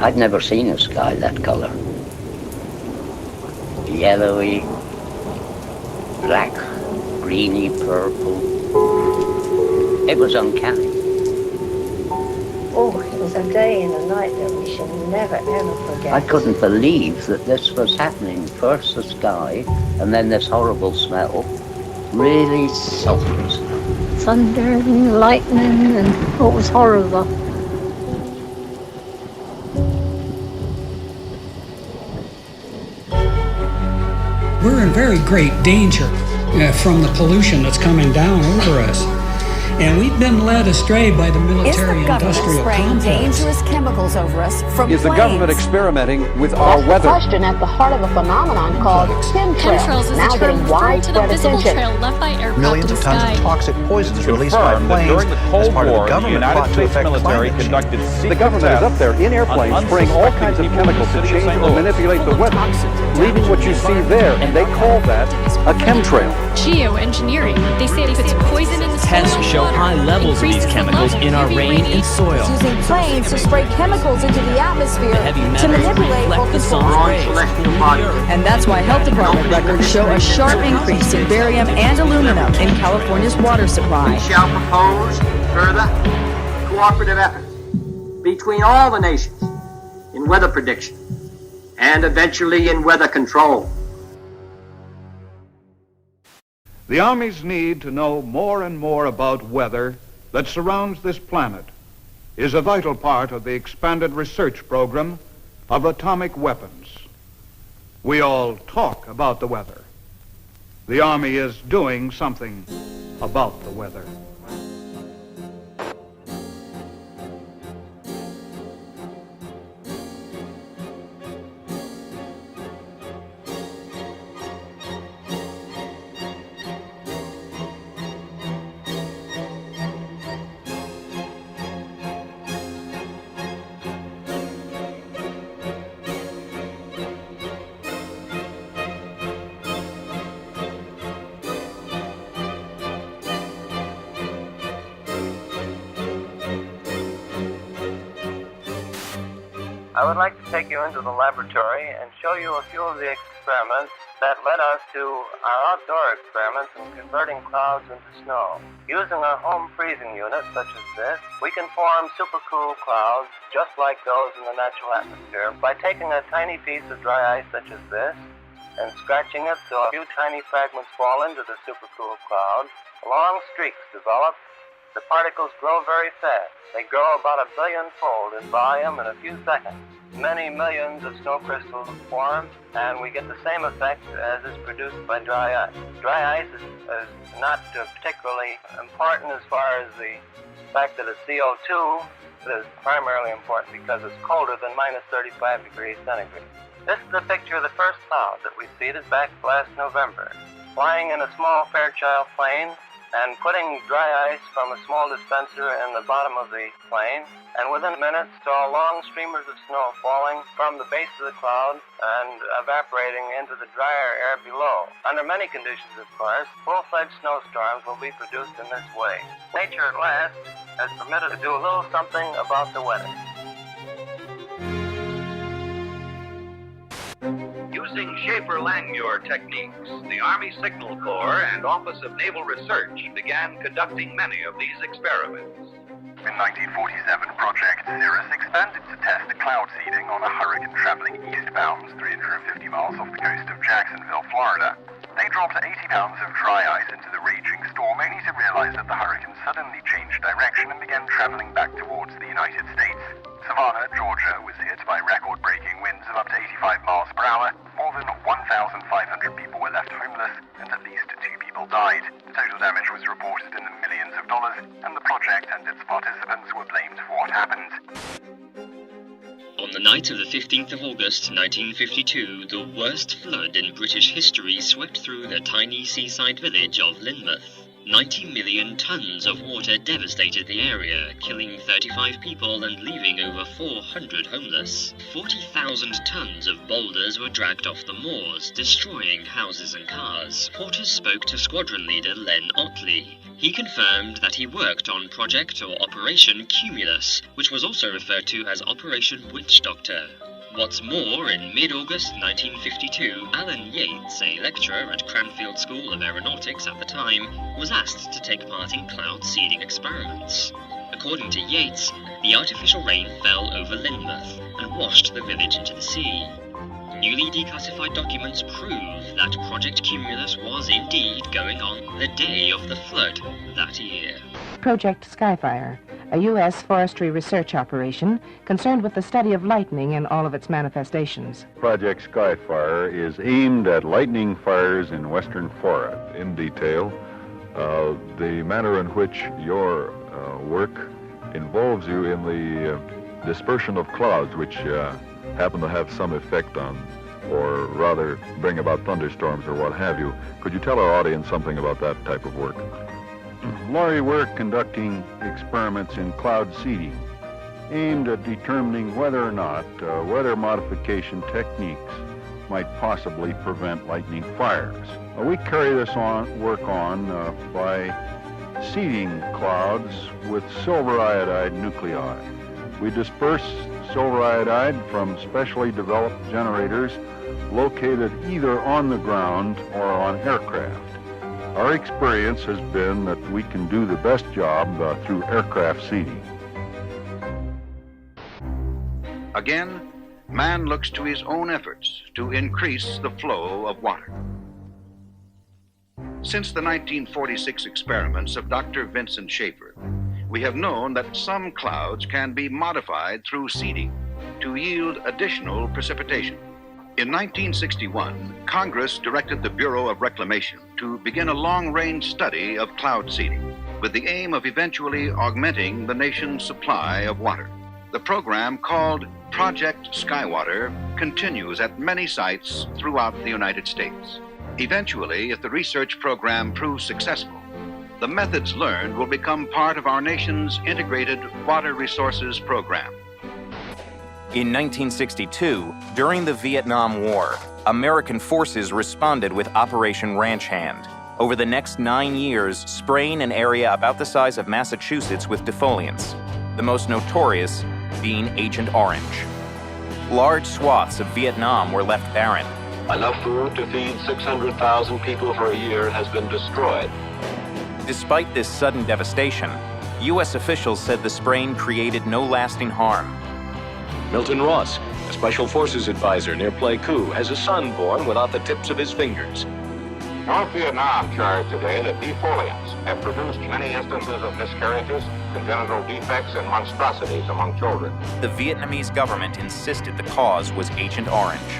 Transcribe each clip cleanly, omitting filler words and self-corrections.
I'd never seen a sky that colour. Yellowy, black, greeny, purple. It was uncanny. Oh, it was a day and a night that we should never, ever forget. I couldn't believe that this was happening. First the sky, and then this horrible smell. Really sultry smell. Thunder and lightning, and it was horrible. We're in very great danger from the pollution that's coming down over us. And we've been led astray by the military-industrial complex. Dangerous chemicals over us from Is the government experimenting with our weather? That's the question at the heart of a phenomenon called chemtrails, now getting widespread attention. Millions of tons of toxic poisons released by planes as part of the government plot to affect climate change. The government is up there in airplanes spraying all kinds of chemicals to change or manipulate the weather, leaving what you see there, and they call that a chemtrail. Geoengineering. They say it puts poison in the soil. Tests show high levels of these chemicals in our rain and soil. Using planes to spray chemicals into the atmosphere to manipulate or control. And that's why health department records show a sharp increase in barium and aluminum in California's water supply. We shall propose further cooperative efforts between all the nations in weather prediction and eventually in weather control. The Army's need to know more and more about weather that surrounds this planet is a vital part of the expanded research program of atomic weapons. We all talk about the weather. The Army is doing something about the weather. I would like to take you into the laboratory and show you a few of the experiments that led us to our outdoor experiments in converting clouds into snow. Using a home freezing unit such as this, we can form supercool clouds just like those in the natural atmosphere by taking a tiny piece of dry ice such as this and scratching it so a few tiny fragments fall into the supercool cloud. Long streaks develop. The particles grow very fast. They grow about 1 billion-fold in volume in a few seconds. Many millions of snow crystals form, and we get the same effect as is produced by dry ice. Dry ice is not particularly important as far as the fact that it's CO2. It is primarily important because it's colder than minus 35 degrees centigrade. This is a picture of the first cloud that we seeded back last November. Flying in a small Fairchild plane, and putting dry ice from a small dispenser in the bottom of the plane, and within minutes saw long streamers of snow falling from the base of the cloud and evaporating into the drier air below. Under many conditions, of course, full-fledged snowstorms will be produced in this way. Nature at last has permitted to do a little something about the weather. Using Schaefer-Langmuir techniques, the Army Signal Corps and Office of Naval Research began conducting many of these experiments. In 1947, Project Cirrus expanded to test cloud seeding on a hurricane traveling eastbound 350 miles off the coast of Jacksonville, Florida. They dropped 80 pounds of dry ice into the raging storm, only to realize that the hurricane suddenly changed direction and began traveling back towards the United States. Savannah, Georgia, was hit by record-breaking winds of up to 85 miles per hour. More than 1,500 people were left homeless, and at least 2 people died. The total damage was reported in the millions of dollars, and the project and its participants were blamed for what happened. On the night of the 15th of August 1952, the worst flood in British history swept through the tiny seaside village of Lynmouth. 90 million tons of water devastated the area, killing 35 people and leaving over 400 homeless. 40,000 tons of boulders were dragged off the moors, destroying houses and cars. Reporters spoke to squadron leader Len Otley. He confirmed that he worked on Project or Operation Cumulus, which was also referred to as Operation Witch Doctor. What's more, in mid-August 1952, Alan Yates, a lecturer at Cranfield School of Aeronautics at the time, was asked to take part in cloud seeding experiments. According to Yates, the artificial rain fell over Lynmouth and washed the village into the sea. Newly declassified documents prove that Project Cumulus was indeed going on the day of the flood that year. Project Skyfire, a U.S. forestry research operation concerned with the study of lightning in all of its manifestations. Project Skyfire is aimed at lightning fires in western Florida. In detail, the manner in which your work involves you in the dispersion of clouds, which happen to have some effect on, or rather bring about thunderstorms or what have you. Could you tell our audience something about that type of work? Laurie, we're conducting experiments in cloud seeding aimed at determining whether or not weather modification techniques might possibly prevent lightning fires. We carry this work on by seeding clouds with silver iodide nuclei. We disperse silver iodide from specially developed generators located either on the ground or on aircraft. Our experience has been that we can do the best job through aircraft seeding. Again, man looks to his own efforts to increase the flow of water. Since the 1946 experiments of Dr. Vincent Schaefer, we have known that some clouds can be modified through seeding to yield additional precipitation. In 1961, Congress directed the Bureau of Reclamation to begin a long-range study of cloud seeding with the aim of eventually augmenting the nation's supply of water. The program, called Project Skywater, continues at many sites throughout the United States. Eventually, if the research program proves successful, the methods learned will become part of our nation's integrated water resources program. In 1962, during the Vietnam War, American forces responded with Operation Ranch Hand. Over the next 9 years, spraying an area about the size of Massachusetts with defoliants, the most notorious being Agent Orange. Large swaths of Vietnam were left barren. Enough food to feed 600,000 people for a year has been destroyed. Despite this sudden devastation, U.S. officials said the spraying created no lasting harm. Milton Ross, a Special Forces advisor near Pleiku, has a son born without the tips of his fingers. North Vietnam charged today that defoliants have produced many instances of miscarriages, congenital defects, and monstrosities among children. The Vietnamese government insisted the cause was Agent Orange.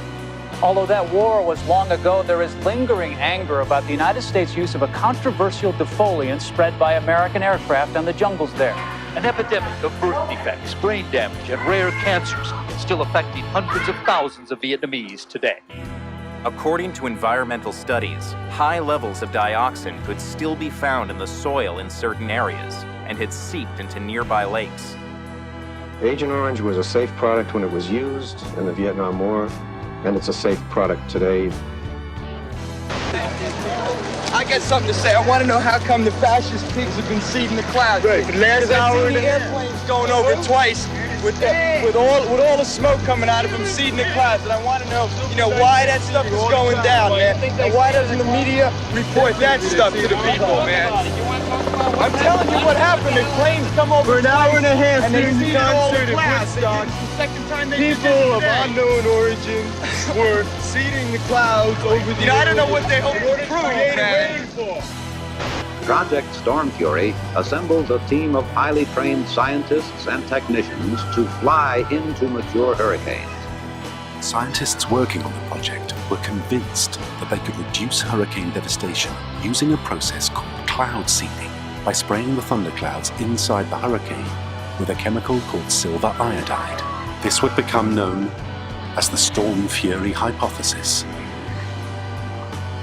Although that war was long ago, there is lingering anger about the United States' use of a controversial defoliant spread by American aircraft on the jungles there. An epidemic of birth defects, brain damage, and rare cancers still affecting hundreds of thousands of Vietnamese today. According to environmental studies, high levels of dioxin could still be found in the soil in certain areas and had seeped into nearby lakes. Agent Orange was a safe product when it was used in the Vietnam War, and it's a safe product today. I got something to say. I want to know how come the fascist pigs have been seeding the clouds. Right. For the last hour and a half, airplanes going over twice with all the smoke coming out of them seeding the clouds. And I want to know, why that stuff is going down, man. And why doesn't the media report that stuff to the people, man? I'm telling you what happened. The planes come over for an hour and a half and they seeded all the clouds. People of unknown origin were seeding the clouds over the I don't know what they hope to prove, man. Project Storm Fury assembles a team of highly trained scientists and technicians to fly into mature hurricanes. Scientists working on the project were convinced that they could reduce hurricane devastation using a process called cloud seeding by spraying the thunderclouds inside the hurricane with a chemical called silver iodide. This would become known as the Storm Fury hypothesis.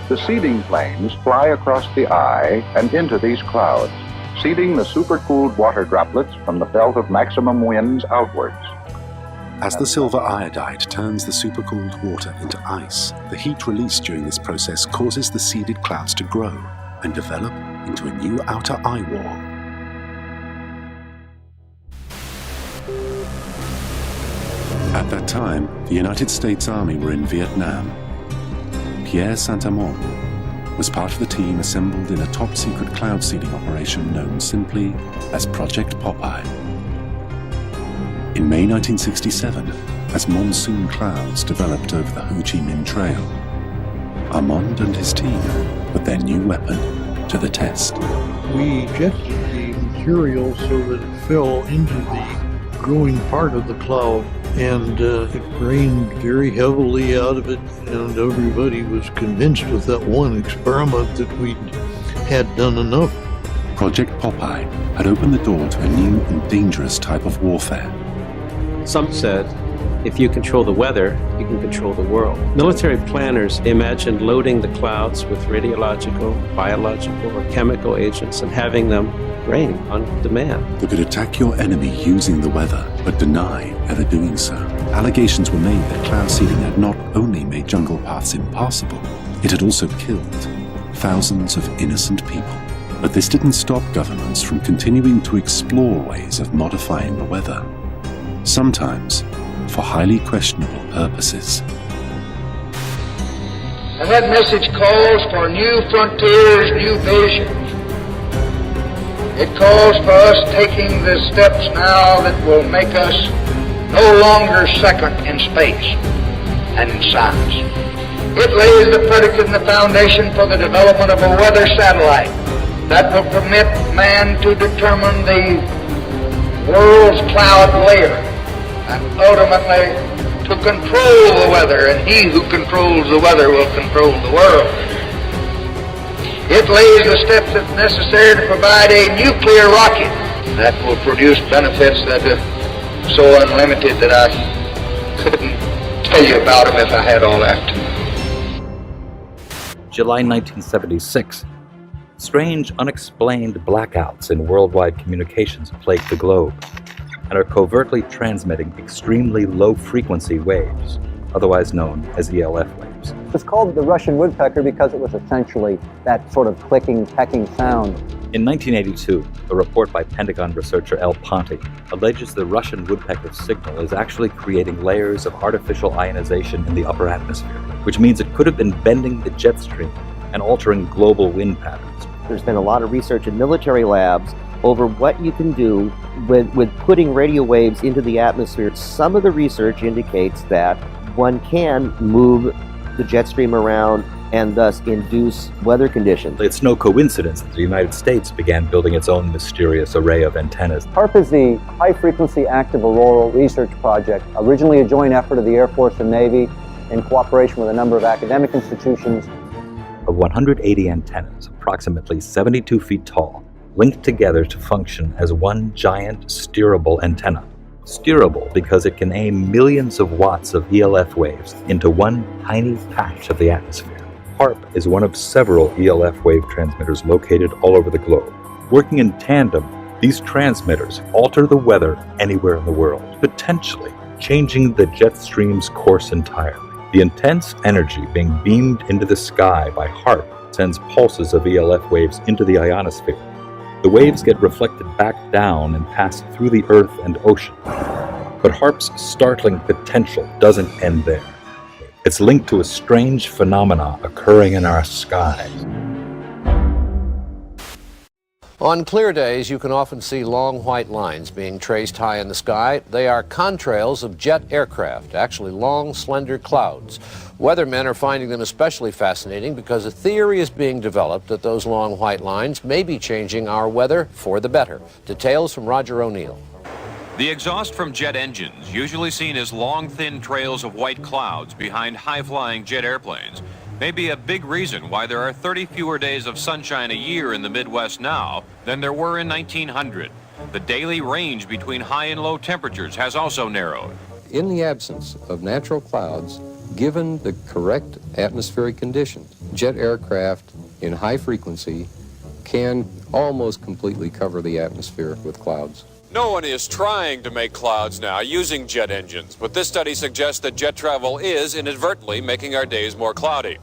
The seeding planes fly across the eye and into these clouds, seeding the supercooled water droplets from the belt of maximum winds outwards. As the silver iodide turns the supercooled water into ice, the heat released during this process causes the seeded clouds to grow and develop into a new outer eye wall. At that time, the United States Army were in Vietnam. Pierre Saint-Amand was part of the team assembled in a top-secret cloud seeding operation known simply as Project Popeye. In May 1967, as monsoon clouds developed over the Ho Chi Minh Trail, Armand and his team put their new weapon to the test. We ejected the material so that it fell into the growing part of the cloud, and it rained very heavily out of it, and everybody was convinced with that one experiment that we had done enough. Project Popeye had opened the door to a new and dangerous type of warfare. Some said, if you control the weather, you can control the world. Military planners imagined loading the clouds with radiological, biological, or chemical agents and having them rain on demand. They could attack your enemy using the weather, but deny ever doing so. Allegations were made that cloud seeding had not only made jungle paths impassable, it had also killed thousands of innocent people. But this didn't stop governments from continuing to explore ways of modifying the weather, sometimes for highly questionable purposes. And that message calls for new frontiers, new visions. It calls for us taking the steps now that will make us no longer second in space and in science. It lays the predicate and the foundation for the development of a weather satellite that will permit man to determine the world's cloud layer and ultimately to control the weather, and he who controls the weather will control the world. It lays the steps that's necessary to provide a nuclear rocket that will produce benefits that are so unlimited that I couldn't tell you about them if I had all that. July 1976. Strange, unexplained blackouts in worldwide communications plague the globe and are covertly transmitting extremely low-frequency waves, otherwise known as ELF waves. It's called the Russian woodpecker because it was essentially that sort of clicking, pecking sound. In 1982, a report by Pentagon researcher L. Ponte alleges the Russian woodpecker signal is actually creating layers of artificial ionization in the upper atmosphere, which means it could have been bending the jet stream and altering global wind patterns. There's been a lot of research in military labs over what you can do with putting radio waves into the atmosphere. Some of the research indicates that one can move the jet stream around and thus induce weather conditions. It's no coincidence that the United States began building its own mysterious array of antennas. HAARP is the High Frequency Active Auroral Research Project, originally a joint effort of the Air Force and Navy in cooperation with a number of academic institutions. Of 180 antennas, approximately 72 feet tall, linked together to function as one giant steerable antenna. Steerable because it can aim millions of watts of ELF waves into one tiny patch of the atmosphere. HAARP is one of several ELF wave transmitters located all over the globe. Working in tandem, these transmitters alter the weather anywhere in the world, potentially changing the jet stream's course entirely. The intense energy being beamed into the sky by HAARP sends pulses of ELF waves into the ionosphere. The waves get reflected back down and pass through the Earth and ocean. But HAARP's startling potential doesn't end there. It's linked to a strange phenomena occurring in our skies. On clear days, you can often see long white lines being traced high in the sky. They are contrails of jet aircraft, actually long, slender clouds. Weathermen are finding them especially fascinating because a theory is being developed that those long white lines may be changing our weather for the better. Details from Roger O'Neill. The exhaust from jet engines, usually seen as long, thin trails of white clouds behind high-flying jet airplanes, may be a big reason why there are 30 fewer days of sunshine a year in the Midwest now than there were in 1900. The daily range between high and low temperatures has also narrowed. In the absence of natural clouds, Given the correct atmospheric conditions, jet aircraft in high frequency can almost completely cover the atmosphere with clouds. No one is trying to make clouds now using jet engines, but this study suggests that jet travel is inadvertently making our days more cloudy.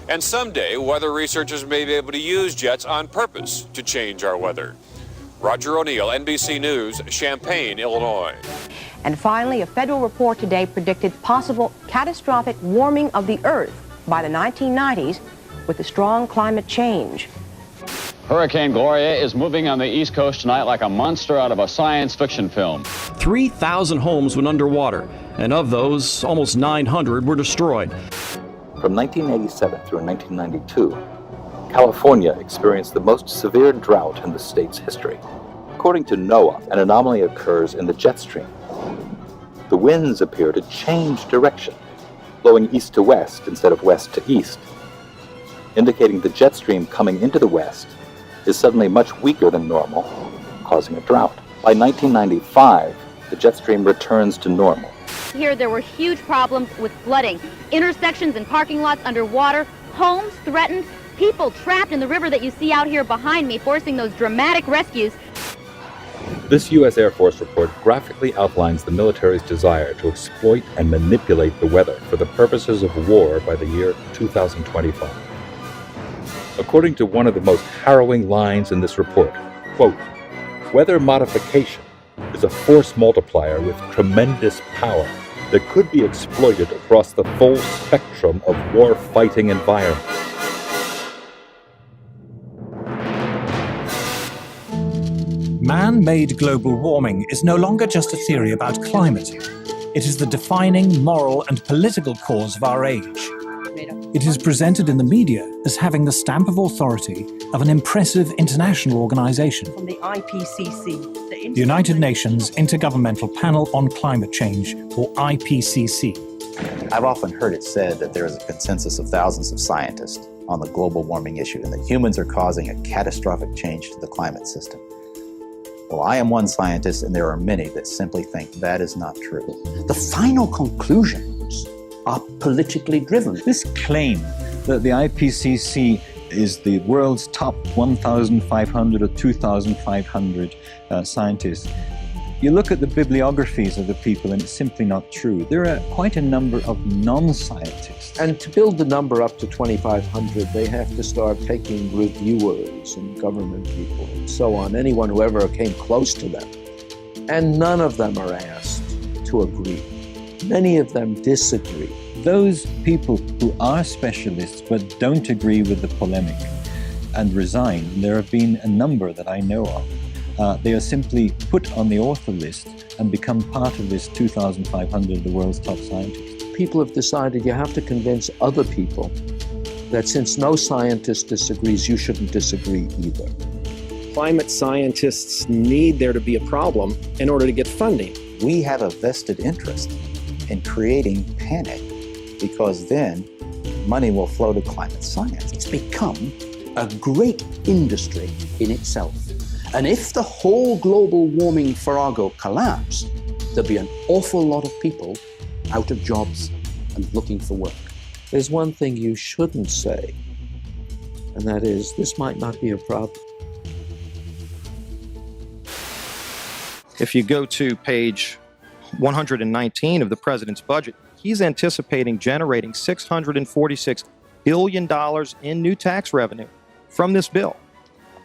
And someday, weather researchers may be able to use jets on purpose to change our weather. Roger O'Neill, NBC News, Champaign, Illinois. And finally, a federal report today predicted possible catastrophic warming of the Earth by the 1990s with the strong climate change. Hurricane Gloria is moving on the East Coast tonight like a monster out of a science fiction film. 3,000 homes went underwater, and of those, almost 900 were destroyed. From 1987 through 1992, California experienced the most severe drought in the state's history. According to NOAA, an anomaly occurs in the jet stream. The winds appear to change direction, blowing east to west instead of west to east, indicating the jet stream coming into the west is suddenly much weaker than normal, causing a drought. By 1995, the jet stream returns to normal. Here there were huge problems with flooding, intersections and parking lots underwater, homes threatened, people trapped in the river that you see out here behind me, forcing those dramatic rescues. This U.S. Air Force report graphically outlines the military's desire to exploit and manipulate the weather for the purposes of war by the year 2025. According to one of the most harrowing lines in this report, quote, "Weather modification is a force multiplier with tremendous power that could be exploited across the full spectrum of war-fighting environments." Man-made global warming is no longer just a theory about climate. It is the defining moral and political cause of our age. It is presented in the media as having the stamp of authority of an impressive international organization, From the IPCC, the United Nations Intergovernmental Panel on Climate Change, or IPCC. I've often heard it said that there is a consensus of thousands of scientists on the global warming issue and that humans are causing a catastrophic change to the climate system. Well, I am one scientist, and there are many that simply think that is not true. the final conclusions are politically driven. This claim that the IPCC is the world's top 1,500 or 2,500 scientists, you look at the bibliographies of the people and it's simply not true. There are quite a number of non-scientists. And to build the number up to 2,500, they have to start taking reviewers and government people and so on, anyone who ever came close to them. And none of them are asked to agree. Many of them disagree. Those people who are specialists but don't agree with the polemic and resign, there have been a number that I know of. They are simply put on the author list and become part of this 2,500 of the world's top scientists. People have decided you have to convince other people that since no scientist disagrees, you shouldn't disagree either. Climate scientists need there to be a problem in order to get funding. We have a vested interest in creating panic because then money will flow to climate science. It's become a great industry in itself. And if the whole global warming farrago collapsed, there'd be an awful lot of people out of jobs and looking for work. There's one thing you shouldn't say, and that is, this might not be a problem. If you go to page 119 of the president's budget, he's anticipating generating $646 billion in new tax revenue from this bill.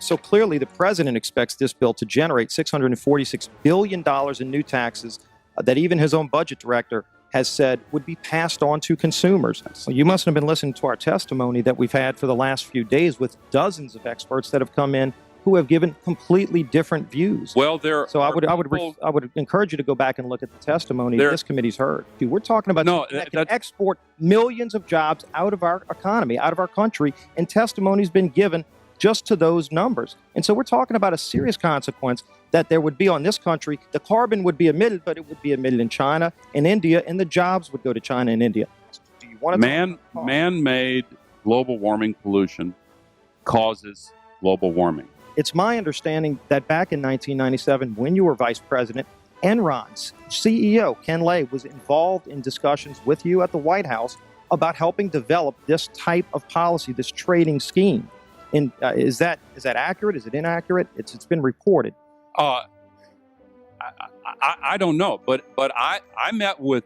So clearly the president expects this bill to generate $646 billion in new taxes that even his own budget director has said would be passed on to consumers. Well, you must have been listening to our testimony that we've had for the last few days with dozens of experts that have come in who have given completely different views. Well, I would encourage you to go back and look at the testimony this committee's heard. Dude, we're talking about that can export millions of jobs out of our economy, out of our country, and testimony's been given just to those numbers. And so we're talking about a serious consequence that there would be on this country. The carbon would be emitted, but it would be emitted in China and India, and the jobs would go to China and India. Do you want to man-made global warming pollution causes global warming. It's my understanding that back in 1997, when you were vice president, Enron's CEO, Ken Lay, was involved in discussions with you at the White House about helping develop this type of policy, this trading scheme. And is that accurate? Is it inaccurate? It's been reported. I don't know, but I met with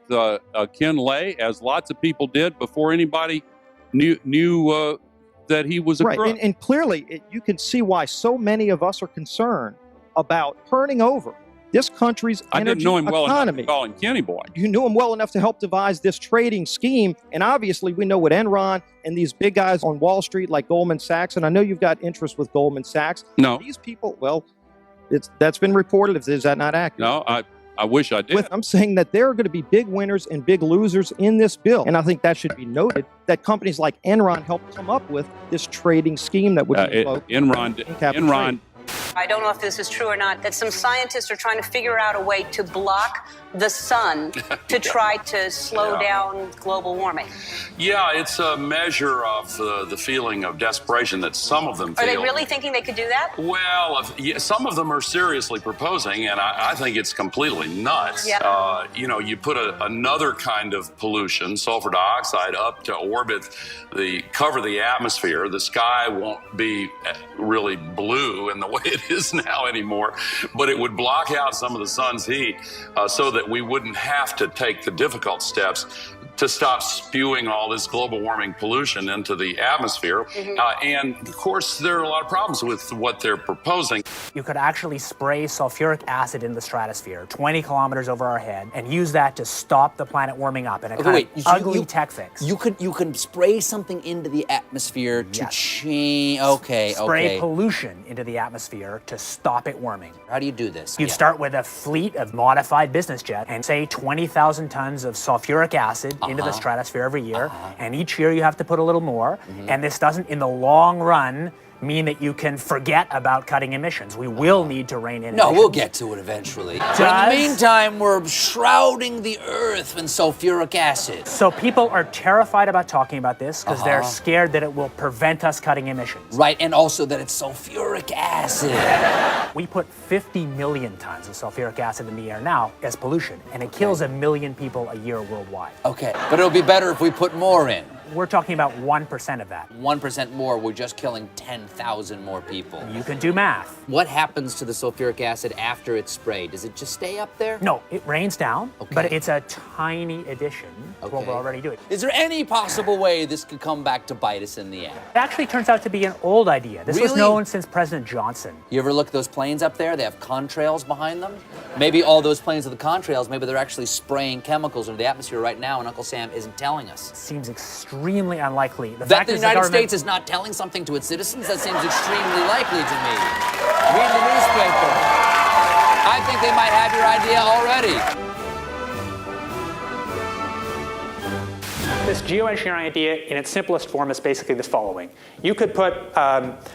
Ken Lay, as lots of people did, before anybody knew that he was a right. crook. And clearly, you can see why so many of us are concerned about turning over this country's energy I didn't know him well enough economy. to call him Kenny Boy. You knew him well enough to help devise this trading scheme, and obviously we know what Enron and these big guys on Wall Street like Goldman Sachs, and I know you've got interest with Goldman Sachs. No. These people, well, that's been reported. Is that not accurate? No, I wish I did. I'm saying that there are going to be big winners and big losers in this bill. And I think that should be noted, that companies like Enron helped come up with this trading scheme that would Enron. I don't know if this is true or not, that some scientists are trying to figure out a way to block the sun to try to slow down global warming. Yeah, it's a measure of the feeling of desperation that some of them feel. Are they really thinking they could do that? Well, some of them are seriously proposing, and I think it's completely nuts. Yeah. You put another kind of pollution, sulfur dioxide, up to orbit, cover the atmosphere. The sky won't be really blue in the way it is now anymore, but it would block out some of the sun's heat so that we wouldn't have to take the difficult steps to stop spewing all this global warming pollution into the atmosphere. And of course, there are a lot of problems with what they're proposing. You could actually spray sulfuric acid in the stratosphere 20 kilometers over our head and use that to stop the planet warming up in a kind of ugly tech fix. You can spray something into the atmosphere to change. Spray pollution into the atmosphere to stop it warming. How do you do this? You'd start with a fleet of modified business jets and say 20,000 tons of sulfuric acid into the stratosphere every year, and each year you have to put a little more, and this doesn't, in the long run, mean that you can forget about cutting emissions. We will need to rein in No, emissions. we'll get to it eventually. But in the meantime, we're shrouding the earth in sulfuric acid. So people are terrified about talking about this because they're scared that it will prevent us cutting emissions. Right, and also that it's sulfuric acid. We put 50 million tons of sulfuric acid in the air now as pollution, and it kills 1 million people a year worldwide. Okay, but it'll be better if we put more in. We're talking about 1% of that. 1% more, we're just killing 10,000 more people. You can do math. What happens to the sulfuric acid after it's sprayed? Does it just stay up there? No, it rains down, but it's a tiny addition to what we're already doing. Is there any possible way this could come back to bite us in the end? It actually turns out to be an old idea. This was known since President Johnson. You ever look at those planes up there? They have contrails behind them. Maybe all those planes are the contrails. Maybe they're actually spraying chemicals into the atmosphere right now, and Uncle Sam isn't telling us. Seems extremely unlikely. That the United States is not telling something to its citizens? That seems extremely likely to me. Read the newspaper. I think they might have your idea already. This geoengineering idea in its simplest form is basically the following. You could put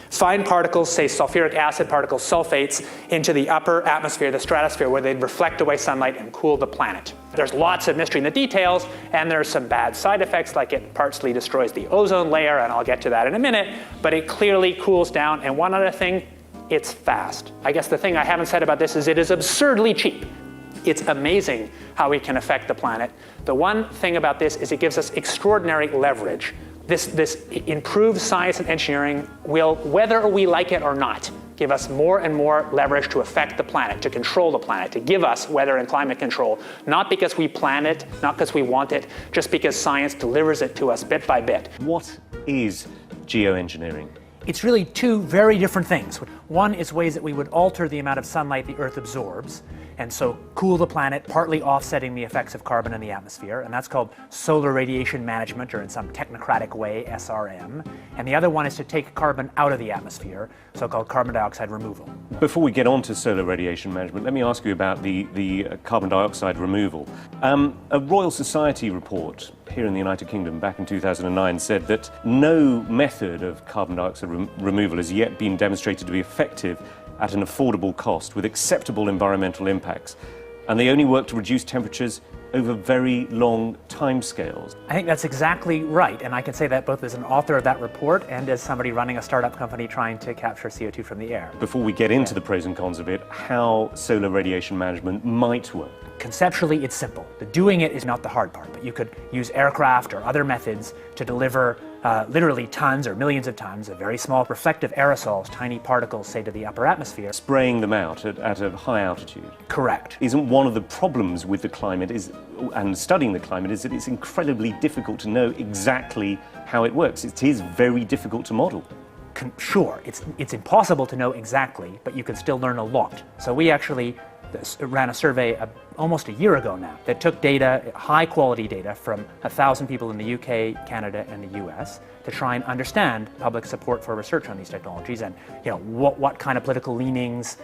fine particles, say sulfuric acid particles, sulfates, into the upper atmosphere, the stratosphere, where they'd reflect away sunlight and cool the planet. There's lots of mystery in the details, and there's some bad side effects, like it partially destroys the ozone layer, and I'll get to that in a minute, but it clearly cools down. And one other thing, it's fast. I guess the thing I haven't said about this is it is absurdly cheap. It's amazing how we can affect the planet. The one thing about this is it gives us extraordinary leverage. This improved science and engineering will, whether we like it or not, give us more and more leverage to affect the planet, to control the planet, to give us weather and climate control, not because we plan it, not because we want it, just because science delivers it to us bit by bit. What is geoengineering? It's really two very different things. One is ways that we would alter the amount of sunlight the Earth absorbs, and so cool the planet, partly offsetting the effects of carbon in the atmosphere, and that's called solar radiation management, or in some technocratic way, SRM. And the other one is to take carbon out of the atmosphere, so-called carbon dioxide removal. Before we get on to solar radiation management, let me ask you about the carbon dioxide removal. A Royal Society report here in the United Kingdom back in 2009 said that no method of carbon dioxide removal has yet been demonstrated to be effective at an affordable cost with acceptable environmental impacts. And they only work to reduce temperatures over very long timescales. I think that's exactly right, and I can say that both as an author of that report and as somebody running a startup company trying to capture CO2 from the air. Before we get into the pros and cons of it, how solar radiation management might work. Conceptually, it's simple. The doing it is not the hard part, but you could use aircraft or other methods to deliver literally tons or millions of tons of very small reflective aerosols, tiny particles, say, to the upper atmosphere. Spraying them out at a high altitude. Correct. Isn't one of the problems with the climate and studying the climate is that it's incredibly difficult to know exactly how it works. It is very difficult to model. Sure, it's impossible to know exactly, but you can still learn a lot. So we actually ran a survey almost a year ago now that took data, high quality data, from 1,000 people in the UK, Canada, and the US to try and understand public support for research on these technologies and what kind of political leanings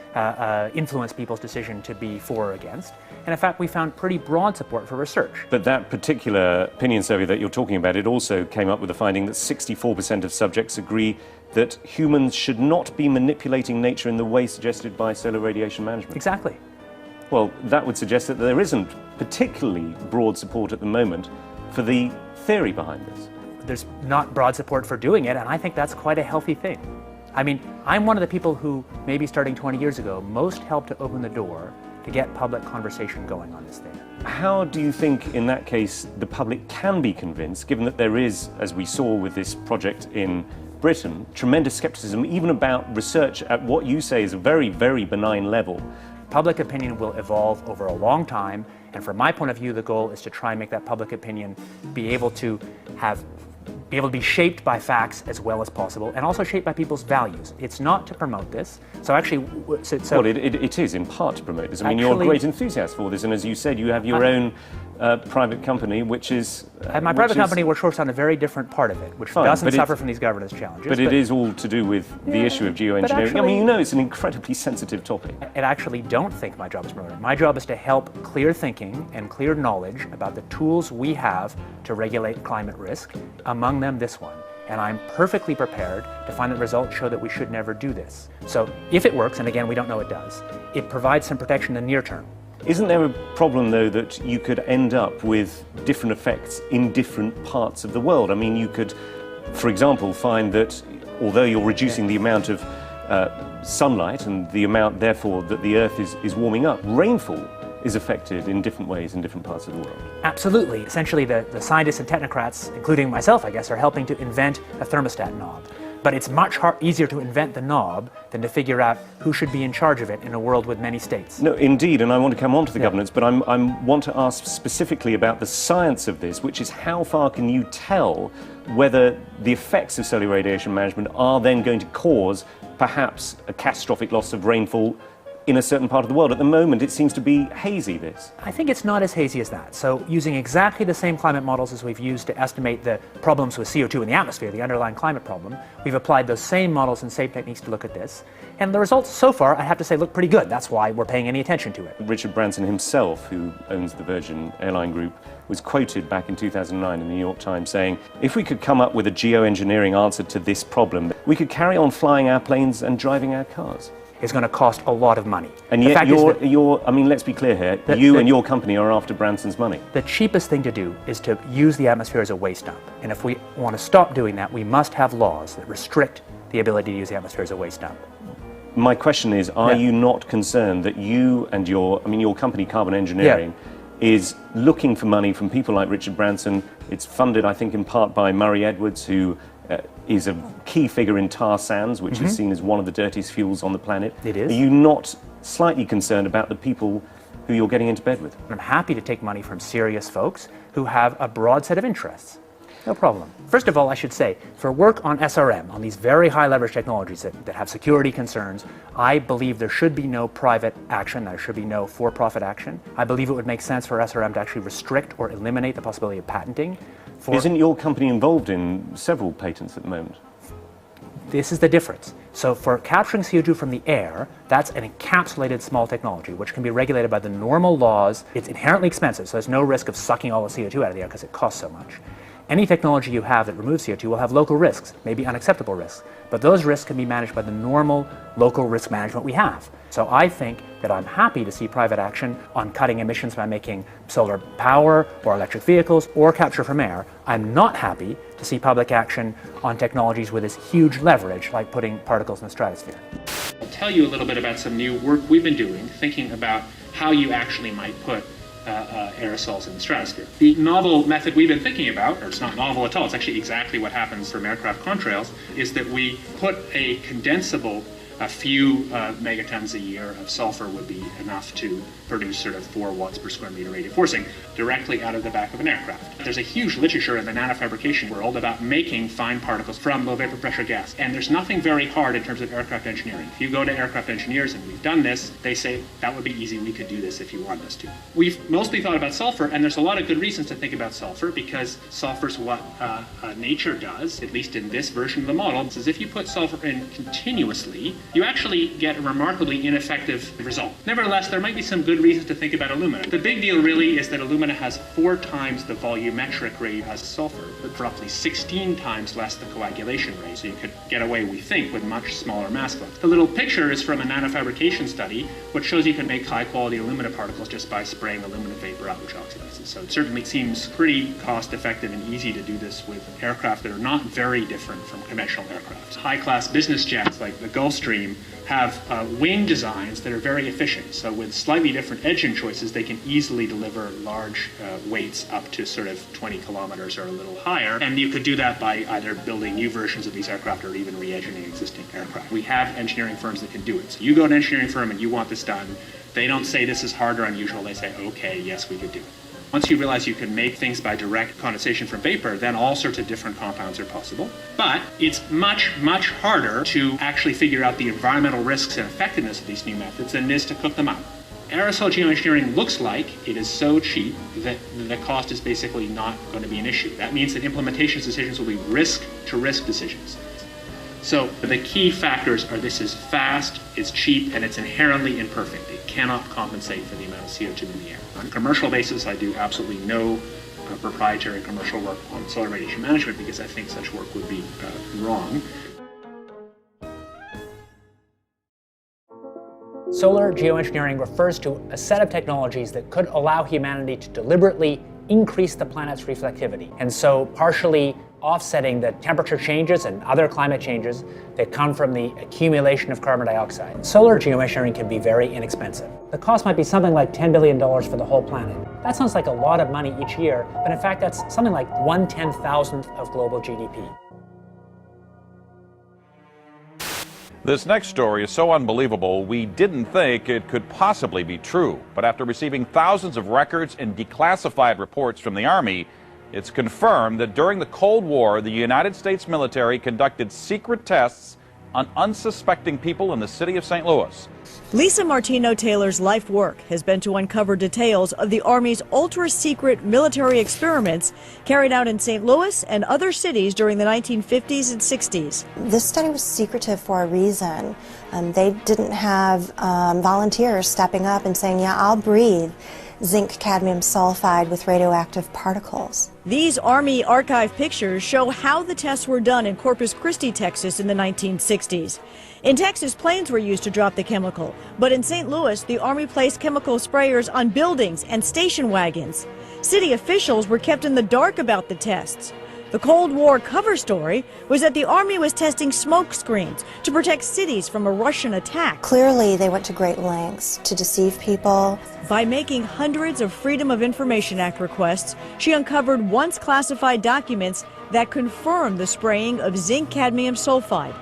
influence people's decision to be for or against. And in fact, we found pretty broad support for research. But that particular opinion survey that you're talking about, it also came up with the finding that 64% of subjects agree that humans should not be manipulating nature in the way suggested by solar radiation management. Exactly. Well, that would suggest that there isn't particularly broad support at the moment for the theory behind this. There's not broad support for doing it, and I think that's quite a healthy thing. I mean, I'm one of the people who, maybe starting 20 years ago, most helped to open the door to get public conversation going on this thing. How do you think, in that case, the public can be convinced, given that there is, as we saw with this project in Britain, tremendous skepticism even about research at what you say is a very, very benign level? Public opinion will evolve over a long time, and from my point of view, the goal is to try and make that public opinion be able to be shaped by facts as well as possible, and also shaped by people's values. It's not to promote this. So actually, well, it is in part to promote this. I mean, you're a great enthusiast for this, and as you said, you have your own private company, which is... my private company works on a very different part of it, which doesn't suffer from these governance challenges. But it is all to do with the issue of geoengineering. I mean, you know, it's an incredibly sensitive topic. I actually don't think my job is promoted. My job is to help clear thinking and clear knowledge about the tools we have to regulate climate risk, among them this one. And I'm perfectly prepared to find that results show that we should never do this. So if it works, and again, we don't know it does, it provides some protection in the near term. Isn't there a problem, though, that you could end up with different effects in different parts of the world? I mean, you could, for example, find that although you're reducing the amount of sunlight and the amount, therefore, that the Earth is warming up, rainfall is affected in different ways in different parts of the world. Absolutely. Essentially, the scientists and technocrats, including myself, I guess, are helping to invent a thermostat knob. But it's much easier to invent the knob than to figure out who should be in charge of it in a world with many states. No, indeed, and I want to come on to the governance, but I want to ask specifically about the science of this, which is how far can you tell whether the effects of solar radiation management are then going to cause perhaps a catastrophic loss of rainfall in a certain part of the world? At the moment, it seems to be hazy, this. I think it's not as hazy as that. So using exactly the same climate models as we've used to estimate the problems with CO2 in the atmosphere, the underlying climate problem, we've applied those same models and same techniques to look at this. And the results so far, I have to say, look pretty good. That's why we're paying any attention to it. Richard Branson himself, who owns the Virgin Airline Group, was quoted back in 2009 in the New York Times saying, if we could come up with a geoengineering answer to this problem, we could carry on flying our planes and driving our cars. Is going to cost a lot of money. And yet I mean, let's be clear here, you and your company are after Branson's money. The cheapest thing to do is to use the atmosphere as a waste dump. And if we want to stop doing that, we must have laws that restrict the ability to use the atmosphere as a waste dump. My question is, are you not concerned that you and your company, Carbon Engineering, is looking for money from people like Richard Branson? It's funded, I think, in part by Murray Edwards, who is a key figure in tar sands, which is seen as one of the dirtiest fuels on the planet. It is. Are you not slightly concerned about the people who you're getting into bed with? I'm happy to take money from serious folks who have a broad set of interests. No problem. First of all, I should say, for work on SRM, on these very high leverage technologies that have security concerns, I believe there should be no private action, there should be no for-profit action. I believe it would make sense for SRM to actually restrict or eliminate the possibility of patenting. Isn't your company involved in several patents at the moment? This is the difference. So for capturing CO2 from the air, that's an encapsulated small technology, which can be regulated by the normal laws. It's inherently expensive, so there's no risk of sucking all the CO2 out of the air because it costs so much. Any technology you have that removes CO2 will have local risks, maybe unacceptable risks, but those risks can be managed by the normal local risk management we have. So I think that I'm happy to see private action on cutting emissions by making solar power or electric vehicles or capture from air. I'm not happy to see public action on technologies with this huge leverage, like putting particles in the stratosphere. I'll tell you a little bit about some new work we've been doing, thinking about how you actually might put aerosols in the stratosphere. The novel method we've been thinking about, or it's not novel at all, it's actually exactly what happens from aircraft contrails, is that we put a condensable, a few megatons a year of sulfur would be enough to produce sort of 4 watts per square meter radiative forcing directly out of the back of an aircraft. There's a huge literature in the nanofabrication world about making fine particles from low vapor pressure gas, and there's nothing very hard in terms of aircraft engineering. If you go to aircraft engineers, and we've done this, they say that would be easy, we could do this if you want us to. We've mostly thought about sulfur, and there's a lot of good reasons to think about sulfur, because sulfur's what nature does, at least in this version of the model, is if you put sulfur in continuously, you actually get a remarkably ineffective result. Nevertheless, there might be some good reasons to think about alumina. The big deal really is that alumina has 4 times the volumetric rate as sulfur, but roughly 16 times less the coagulation rate, so you could get away, we think, with much smaller mass flux. The little picture is from a nanofabrication study, which shows you can make high-quality alumina particles just by spraying aluminum vapor out, which oxidizes. So it certainly seems pretty cost-effective and easy to do this with aircraft that are not very different from conventional aircraft. High-class business jets like the Gulfstream have wing designs that are very efficient. So with slightly different engine choices, they can easily deliver large weights up to sort of 20 kilometers or a little higher. And you could do that by either building new versions of these aircraft or even re-engineering existing aircraft. We have engineering firms that can do it. So you go to an engineering firm and you want this done. They don't say this is hard or unusual. They say, okay, yes, we could do it. Once you realize you can make things by direct condensation from vapor, then all sorts of different compounds are possible. But it's much, much harder to actually figure out the environmental risks and effectiveness of these new methods than it is to cook them up. Aerosol geoengineering looks like it is so cheap that the cost is basically not going to be an issue. That means that implementation decisions will be risk-to-risk decisions. So the key factors are this is fast, it's cheap, and it's inherently imperfect. It cannot compensate for the amount of CO2 in the air. On a commercial basis, I do absolutely no proprietary commercial work on solar radiation management because I think such work would be wrong. Solar geoengineering refers to a set of technologies that could allow humanity to deliberately increase the planet's reflectivity, and so partially offsetting the temperature changes and other climate changes that come from the accumulation of carbon dioxide. Solar geoengineering can be very inexpensive. The cost might be something like $10 billion for the whole planet. That sounds like a lot of money each year, but in fact that's something like 1/10,000th of global GDP. This next story is so unbelievable, we didn't think it could possibly be true. But after receiving thousands of records and declassified reports from the Army, it's confirmed that during the Cold War, the United States military conducted secret tests on unsuspecting people in the city of St. Louis. Lisa Martino-Taylor's life work has been to uncover details of the Army's ultra-secret military experiments carried out in St. Louis and other cities during the 1950s and 60s. This study was secretive for a reason. They didn't have volunteers stepping up and saying, yeah, I'll breathe zinc cadmium sulfide with radioactive particles. These Army archive pictures show how the tests were done in Corpus Christi, Texas in the 1960s. In Texas, planes were used to drop the chemical, but in St. Louis, the Army placed chemical sprayers on buildings and station wagons. City officials were kept in the dark about the tests. The Cold War cover story was that the Army was testing smoke screens to protect cities from a Russian attack. Clearly, they went to great lengths to deceive people. By making hundreds of Freedom of Information Act requests, she uncovered once classified documents that confirmed the spraying of zinc cadmium sulfide.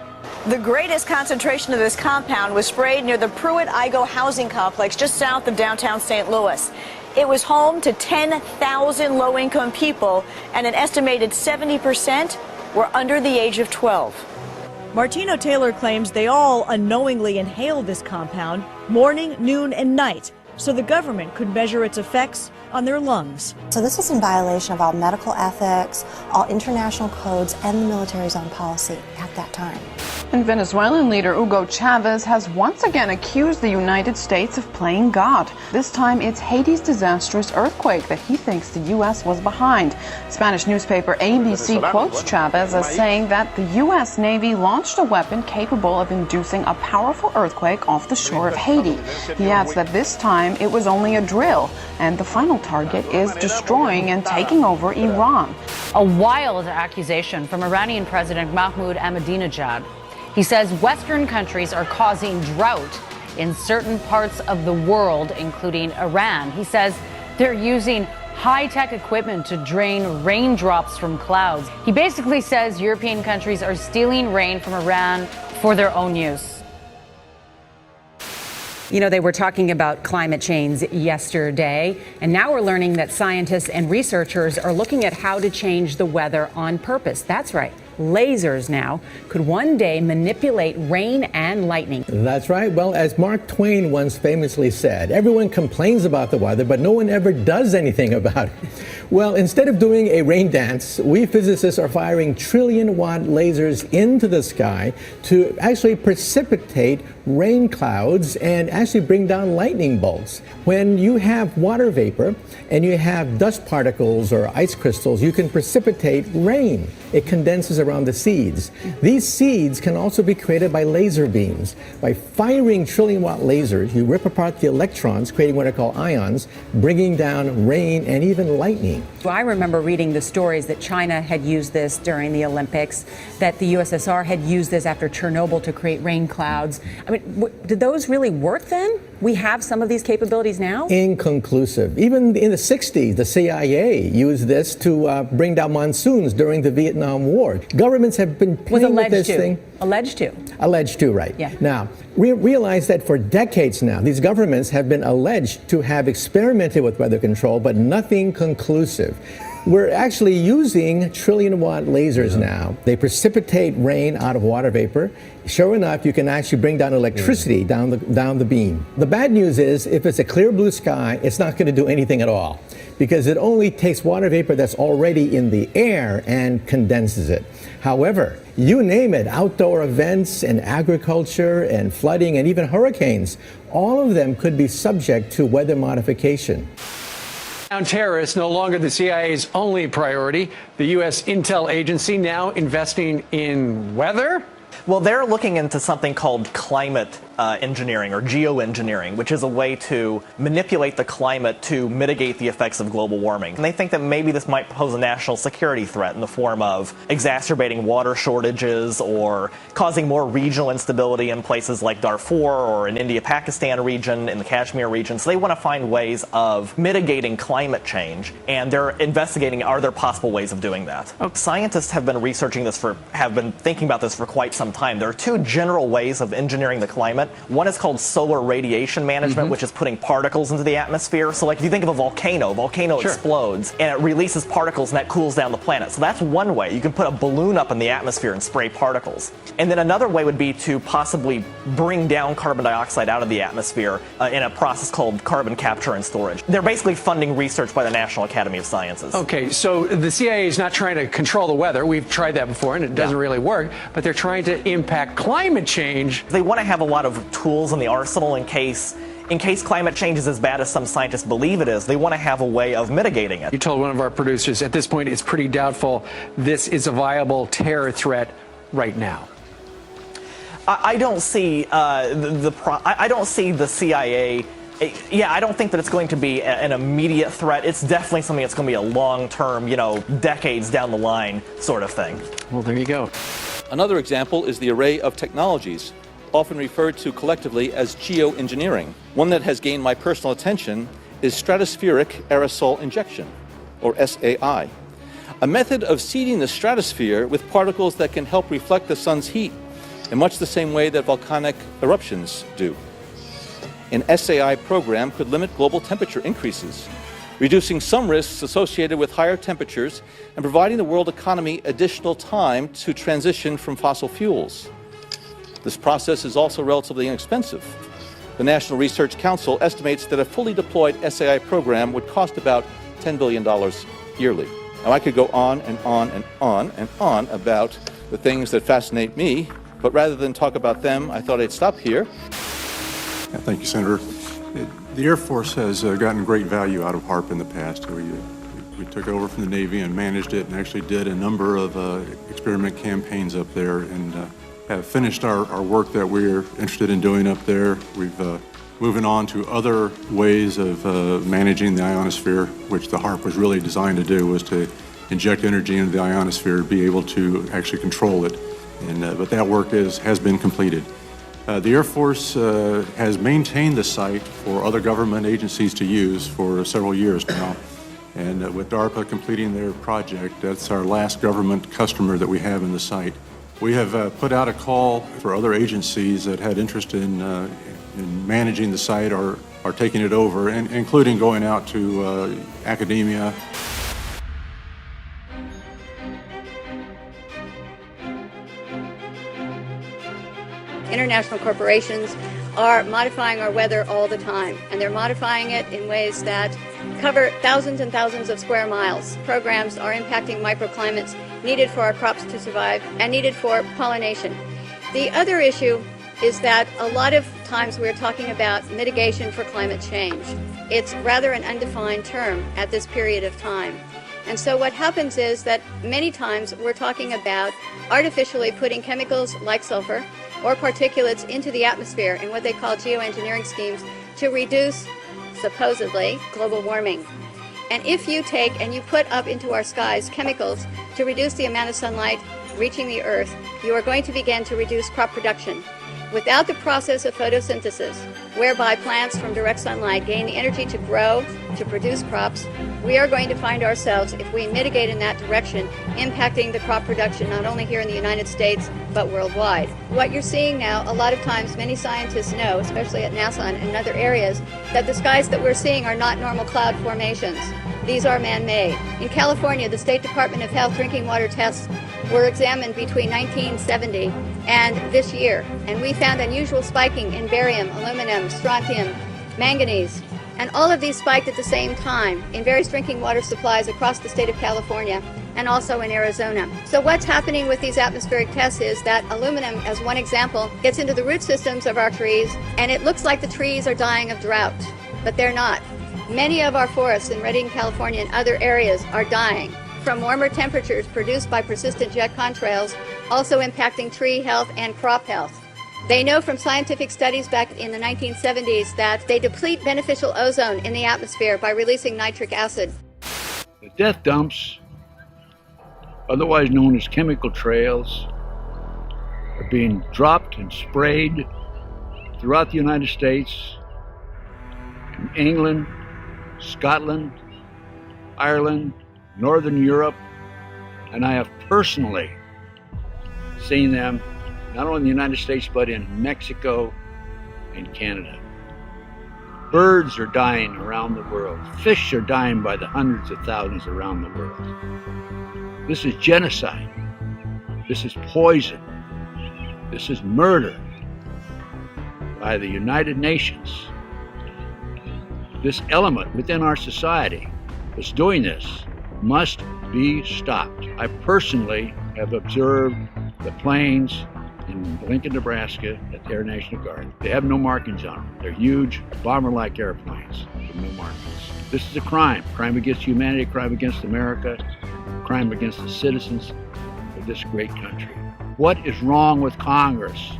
The greatest concentration of this compound was sprayed near the Pruitt-Igoe housing complex just south of downtown St. Louis. It was home to 10,000 low-income people, and an estimated 70% were under the age of 12. Martino-Taylor claims they all unknowingly inhaled this compound morning, noon, and night, so the government could measure its effects on their lungs. So this is in violation of all medical ethics, all international codes, and the military's own policy at that time. And Venezuelan leader Hugo Chavez has once again accused the United States of playing God. This time it's Haiti's disastrous earthquake that he thinks the U.S. was behind. Spanish newspaper ABC quotes Chavez as saying that the U.S. Navy launched a weapon capable of inducing a powerful earthquake off the shore of Haiti. He adds that this time it was only a drill, and the final target is destroying and taking over Iran. A wild accusation from Iranian President Mahmoud Ahmadinejad. He says Western countries are causing drought in certain parts of the world, including Iran. He says They're using high-tech equipment to drain raindrops from clouds. He basically says European countries are stealing rain from Iran for their own use. You know, they were talking about climate change yesterday, and now we're learning that scientists and researchers are looking at how to change the weather on purpose. That's right. Lasers now could one day manipulate rain and lightning. That's right. Well, as Mark Twain once famously said, everyone complains about the weather, but no one ever does anything about it. Well, instead of doing a rain dance, we physicists are firing trillion-watt lasers into the sky to actually precipitate rain clouds and actually bring down lightning bolts. When you have water vapor and you have dust particles or ice crystals, you can precipitate rain. It condenses around the seeds. These seeds can also be created by laser beams. By firing trillion-watt lasers, you rip apart the electrons, creating what are called ions, bringing down rain and even lightning. I remember reading the stories that China had used this during the Olympics, that the USSR had used this after Chernobyl to create rain clouds. I mean, did those really work then? We have some of these capabilities now? Inconclusive. Even in the 60s, the CIA used this to bring down monsoons during the Vietnam War. Governments have been playing with this thing. Alleged to. Alleged to, right. Yeah. Now, we realize that for decades now, these governments have been alleged to have experimented with weather control, but nothing conclusive. We're actually using trillion-watt lasers now. They precipitate rain out of water vapor. Sure enough, you can actually bring down electricity down the beam. The bad news is, if it's a clear blue sky, it's not going to do anything at all, because it only takes water vapor that's already in the air and condenses it. However, you name it, outdoor events and agriculture and flooding and even hurricanes, all of them could be subject to weather modification. Terrorists no longer the CIA's only priority. The U.S. intel agency now investing in weather? Well, they're looking into something called climate engineering or geoengineering, which is a way to manipulate the climate to mitigate the effects of global warming. And they think that maybe this might pose a national security threat in the form of exacerbating water shortages or causing more regional instability in places like Darfur or in India-Pakistan region, in the Kashmir region. So they want to find ways of mitigating climate change, and they're investigating, are there possible ways of doing that? Scientists have been researching this have been thinking about this for quite some time. There are two general ways of engineering the climate. One is called solar radiation management, which is putting particles into the atmosphere. So like if you think of a volcano explodes and it releases particles and that cools down the planet. So that's one way. You can put a balloon up in the atmosphere and spray particles. And then another way would be to possibly bring down carbon dioxide out of the atmosphere in a process called carbon capture and storage. They're basically funding research by the National Academy of Sciences. Okay, so the CIA is not trying to control the weather. We've tried that before and it doesn't really work, but they're trying to impact climate change. They want to have a lot of tools in the arsenal in case climate change is as bad as some scientists believe it is. They want to have a way of mitigating it. You told one of our producers at this point it's pretty doubtful this is a viable terror threat right now. I don't see I don't see the CIA. Yeah, I don't think that it's going to be an immediate threat. It's definitely something that's going to be a long-term, decades down the line sort of thing. Well, there you go. Another example is the array of technologies, often referred to collectively as geoengineering. One that has gained my personal attention is stratospheric aerosol injection, or SAI, a method of seeding the stratosphere with particles that can help reflect the sun's heat in much the same way that volcanic eruptions do. An SAI program could limit global temperature increases, reducing some risks associated with higher temperatures and providing the world economy additional time to transition from fossil fuels. This process is also relatively inexpensive. The National Research Council estimates that a fully deployed SAI program would cost about $10 billion yearly. Now, I could go on and on and on and on about the things that fascinate me, but rather than talk about them, I thought I'd stop here. Thank you, Senator. The Air Force has gotten great value out of HAARP in the past. We took over from the Navy and managed it and actually did a number of experiment campaigns up there and have finished our work that we're interested in doing up there. We've moving on to other ways of managing the ionosphere, which the HAARP was really designed to do, was to inject energy into the ionosphere to be able to actually control it. And but that work has been completed. The Air Force has maintained the site for other government agencies to use for several years now. And with DARPA completing their project, that's our last government customer that we have in the site. We have put out a call for other agencies that had interest in managing the site or taking it over, and including going out to academia. International corporations are modifying our weather all the time, and they're modifying it in ways that cover thousands and thousands of square miles. Programs are impacting microclimates needed for our crops to survive and needed for pollination. The other issue is that a lot of times we're talking about mitigation for climate change. It's rather an undefined term at this period of time. And so what happens is that many times we're talking about artificially putting chemicals like sulfur or particulates into the atmosphere in what they call geoengineering schemes to reduce, supposedly, global warming. And if you take and you put up into our skies chemicals to reduce the amount of sunlight reaching the earth, you are going to begin to reduce crop production. Without the process of photosynthesis, whereby plants from direct sunlight gain the energy to grow, to produce crops, we are going to find ourselves, if we mitigate in that direction, impacting the crop production not only here in the United States, but worldwide. What you're seeing now, a lot of times many scientists know, especially at NASA and in other areas, that the skies that we're seeing are not normal cloud formations. These are man-made. In California, the State Department of Health drinking water tests were examined between 1970 and this year, and we found unusual spiking in barium, aluminum, strontium, manganese, and all of these spiked at the same time in various drinking water supplies across the state of California and also in Arizona. So what's happening with these atmospheric tests is that aluminum, as one example, gets into the root systems of our trees, and it looks like the trees are dying of drought, but they're not. Many of our forests in Redding, California and other areas are dying from warmer temperatures produced by persistent jet contrails, also impacting tree health and crop health. They know from scientific studies back in the 1970s that they deplete beneficial ozone in the atmosphere by releasing nitric acid. The death dumps, otherwise known as chemical trails, are being dropped and sprayed throughout the United States, in England, Scotland, Ireland, Northern Europe, and I have personally seen them not only in the United States but in Mexico and Canada. Birds are dying around the world. Fish are dying by the hundreds of thousands around the world. This is genocide. This is poison. This is murder by the United Nations. This element within our society that's doing this must be stopped. I personally have observed the planes in Lincoln, Nebraska at the Air National Guard. They have no markings on them. They're huge, bomber-like airplanes with no markings. This is a crime. Crime against humanity, crime against America, crime against the citizens of this great country. What is wrong with Congress?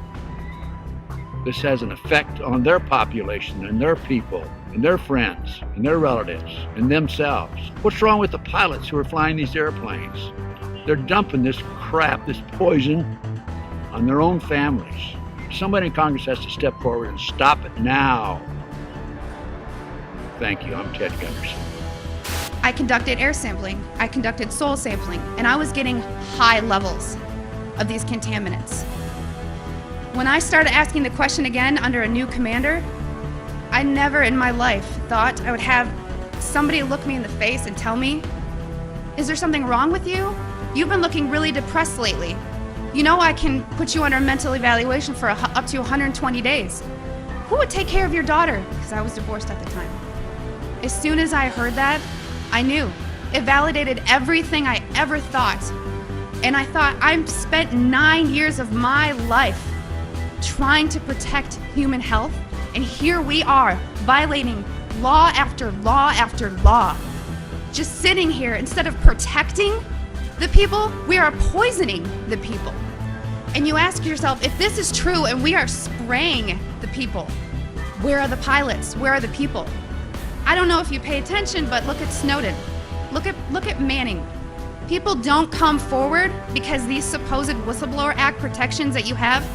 This has an effect on their population and their people and their friends and their relatives and themselves. What's wrong with the pilots who are flying these airplanes? They're dumping this crap, this poison, on their own families. Somebody in Congress has to step forward and stop it now. Thank you. I'm Ted Gunderson. I conducted air sampling, I conducted soil sampling, and I was getting high levels of these contaminants. When I started asking the question again under a new commander, I never in my life thought I would have somebody look me in the face and tell me, "Is there something wrong with you? You've been looking really depressed lately. You know I can put you under a mental evaluation for up to 120 days. Who would take care of your daughter?" Because I was divorced at the time. As soon as I heard that, I knew. It validated everything I ever thought. And I thought, I've spent 9 years of my life trying to protect human health, and here we are, violating law after law after law. Just sitting here, instead of protecting the people, we are poisoning the people. And you ask yourself, if this is true and we are spraying the people, where are the pilots? Where are the people? I don't know if you pay attention, but look at Snowden. Look at Manning. People don't come forward because these supposed Whistleblower Act protections that you have,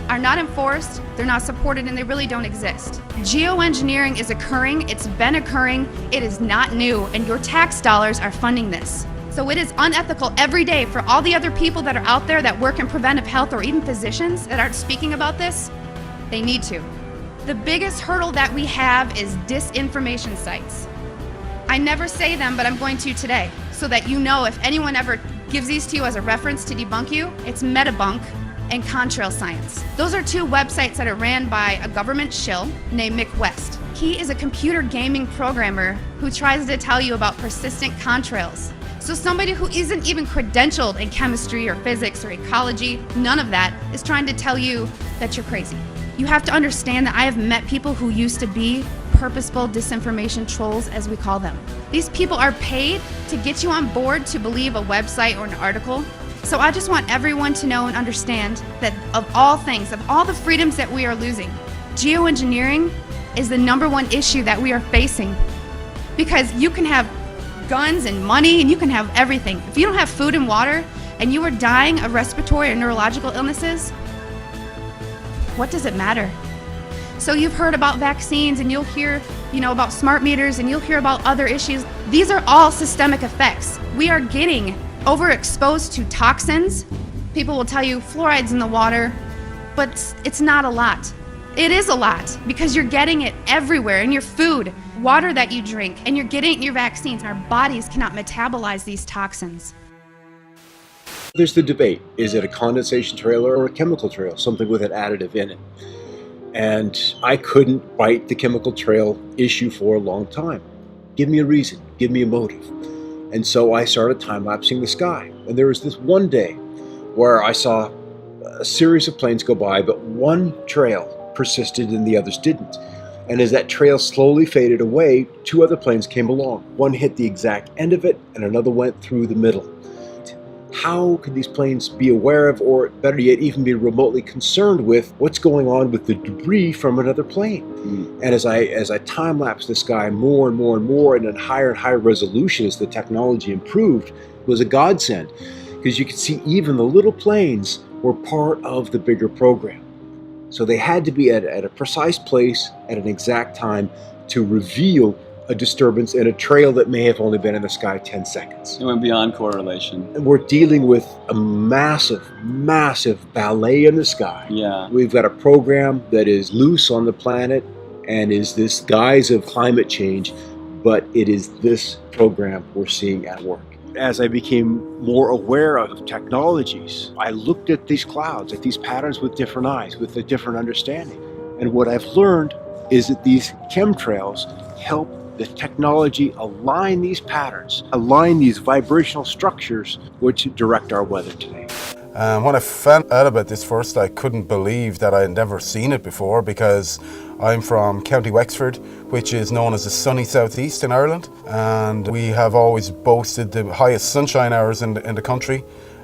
are not enforced, they're not supported, and they really don't exist. Geoengineering is occurring, it's been occurring, it is not new, and your tax dollars are funding this. So it is unethical every day for all the other people that are out there that work in preventive health, or even physicians that aren't speaking about this. They need to. The biggest hurdle that we have is disinformation sites. I never say them, but I'm going to today, so that you know if anyone ever gives these to you as a reference to debunk you, it's Metabunk and Chemtrail Science. Those are two websites that are ran by a government shill named Mick West. He is a computer gaming programmer who tries to tell you about persistent contrails. So somebody who isn't even credentialed in chemistry or physics or ecology, none of that, is trying to tell you that you're crazy. You have to understand that I have met people who used to be purposeful disinformation trolls, as we call them. These people are paid to get you on board to believe a website or an article. So I just want everyone to know and understand that of all things, of all the freedoms that we are losing, geoengineering is the #1 issue that we are facing. Because you can have guns and money and you can have everything. If you don't have food and water and you are dying of respiratory or neurological illnesses, what does it matter? So you've heard about vaccines and you'll hear, about smart meters and you'll hear about other issues. These are all systemic effects. We are getting overexposed to toxins. People will tell you fluoride's in the water, but it's not a lot. It is a lot because you're getting it everywhere in your food, water that you drink, and you're getting it in your vaccines. Our bodies cannot metabolize these toxins. There's the debate. Is it a condensation trail or a chemical trail, something with an additive in it? And I couldn't fight the chemical trail issue for a long time. Give me a reason, give me a motive. And so I started time-lapsing the sky. And there was this one day where I saw a series of planes go by, but one trail persisted and the others didn't. And as that trail slowly faded away, 2 other planes came along. One hit the exact end of it, and another went through the middle. How could these planes be aware of, or better yet, even be remotely concerned with what's going on with the debris from another plane? And as I time-lapsed the sky more and more and more, and at higher and higher resolution as the technology improved, it was a godsend, because you could see even the little planes were part of the bigger program. So they had to be at a precise place at an exact time to reveal a disturbance in a trail that may have only been in the sky 10 seconds. It went beyond correlation. And we're dealing with a massive, massive ballet in the sky. Yeah. We've got a program that is loose on the planet and is this guise of climate change, but it is this program we're seeing at work. As I became more aware of technologies, I looked at these clouds, at these patterns with different eyes, with a different understanding. And what I've learned is that these chemtrails help the technology align these patterns, align these vibrational structures which direct our weather today. When I found out about this first, I couldn't believe that I had never seen it before, because I'm from County Wexford, which is known as the sunny southeast in Ireland, and we have always boasted the highest sunshine hours in the country,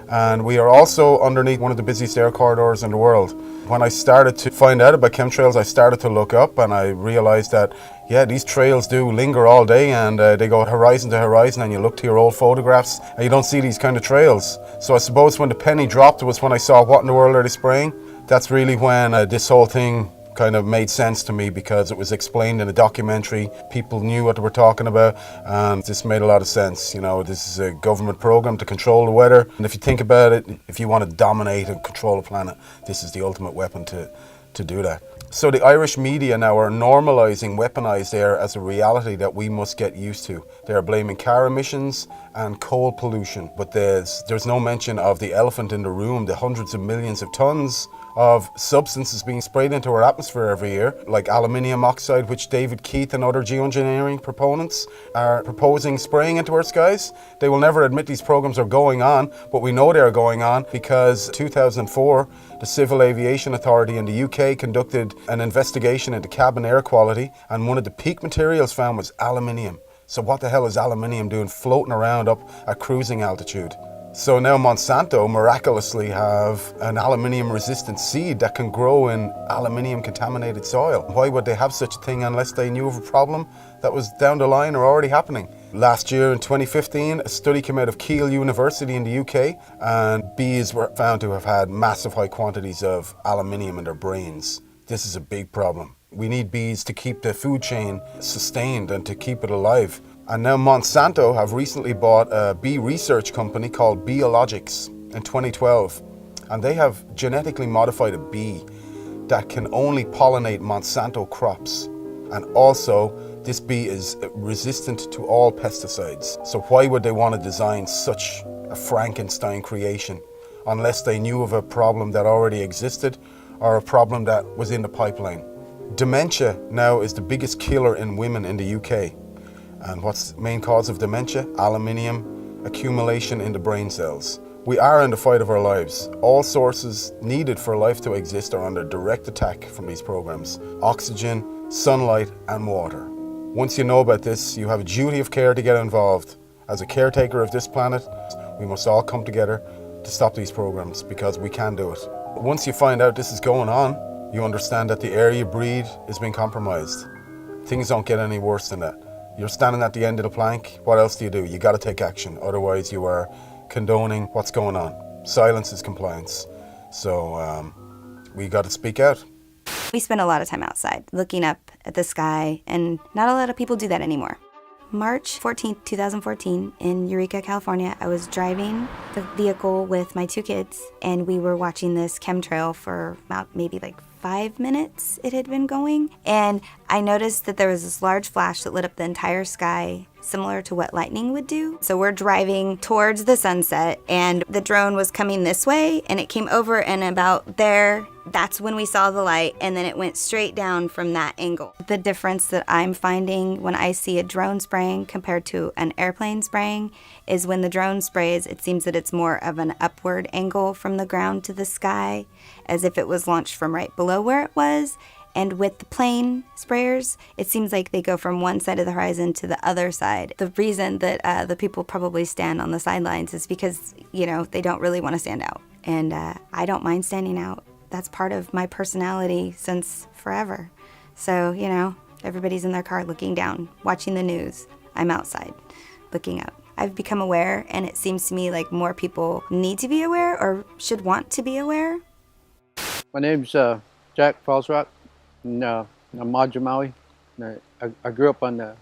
and we are also underneath one of the busiest air corridors in the world. When I started to find out about chemtrails, I started to look up and I realized that, yeah, these trails do linger all day, and they go horizon to horizon, and you look to your old photographs and you don't see these kind of trails. So I suppose when the penny dropped was when I saw what in the world are they spraying. That's really when this whole thing kind of made sense to me, because it was explained in a documentary. People knew what they were talking about, and this made a lot of sense. This is a government program to control the weather, and if you think about it, if you want to dominate and control the planet, this is the ultimate weapon to do that. So the Irish media now are normalizing weaponized air as a reality that we must get used to. They are blaming car emissions and coal pollution, but there's no mention of the elephant in the room, the hundreds of millions of tons of substances being sprayed into our atmosphere every year, like aluminium oxide, which David Keith and other geoengineering proponents are proposing spraying into our skies. They will never admit these programs are going on, but we know they are going on because 2004, the Civil Aviation Authority in the UK conducted an investigation into cabin air quality, and one of the peak materials found was aluminium. So what the hell is aluminium doing floating around up at cruising altitude? So now Monsanto miraculously have an aluminium-resistant seed that can grow in aluminium-contaminated soil. Why would they have such a thing unless they knew of a problem that was down the line or already happening? Last year in 2015, a study came out of Keele University in the UK, and bees were found to have had massive high quantities of aluminium in their brains. This is a big problem. We need bees to keep the food chain sustained and to keep it alive. And now Monsanto have recently bought a bee research company called Biologics in 2012, and they have genetically modified a bee that can only pollinate Monsanto crops. And also, this bee is resistant to all pesticides. So why would they want to design such a Frankenstein creation unless they knew of a problem that already existed or a problem that was in the pipeline? Dementia now is the biggest killer in women in the UK. And what's the main cause of dementia? Aluminium accumulation in the brain cells. We are in the fight of our lives. All sources needed for life to exist are under direct attack from these programs. Oxygen, sunlight, and water. Once you know about this, you have a duty of care to get involved. As a caretaker of this planet, we must all come together to stop these programs because we can do it. Once you find out this is going on, you understand that the air you breathe is being compromised. Things don't get any worse than that. You're standing at the end of the plank, what else do? You got to take action, otherwise you are condoning what's going on. Silence is compliance. So we got to speak out. We spend a lot of time outside looking up at the sky, and not a lot of people do that anymore. March 14th, 2014, in Eureka, California, I was driving the vehicle with my 2 kids, and we were watching this chemtrail for about maybe like 5 minutes it had been going. And I noticed that there was this large flash that lit up the entire sky, similar to what lightning would do. So we're driving towards the sunset, and the drone was coming this way, and it came over, and about there, that's when we saw the light, and then it went straight down from that angle. The difference that I'm finding when I see a drone spraying compared to an airplane spraying is when the drone sprays, it seems that it's more of an upward angle from the ground to the sky, as if it was launched from right below where it was. And with the plane sprayers, it seems like they go from one side of the horizon to the other side. The reason that the people probably stand on the sidelines is because, you know, they don't really want to stand out. And I don't mind standing out. That's part of my personality since forever. So, you know, everybody's in their car looking down, watching the news. I'm outside, looking up. I've become aware, and it seems to me like more people need to be aware or should want to be aware. My name's Jack Falsrock, and I'm Madra Maui. I grew up on the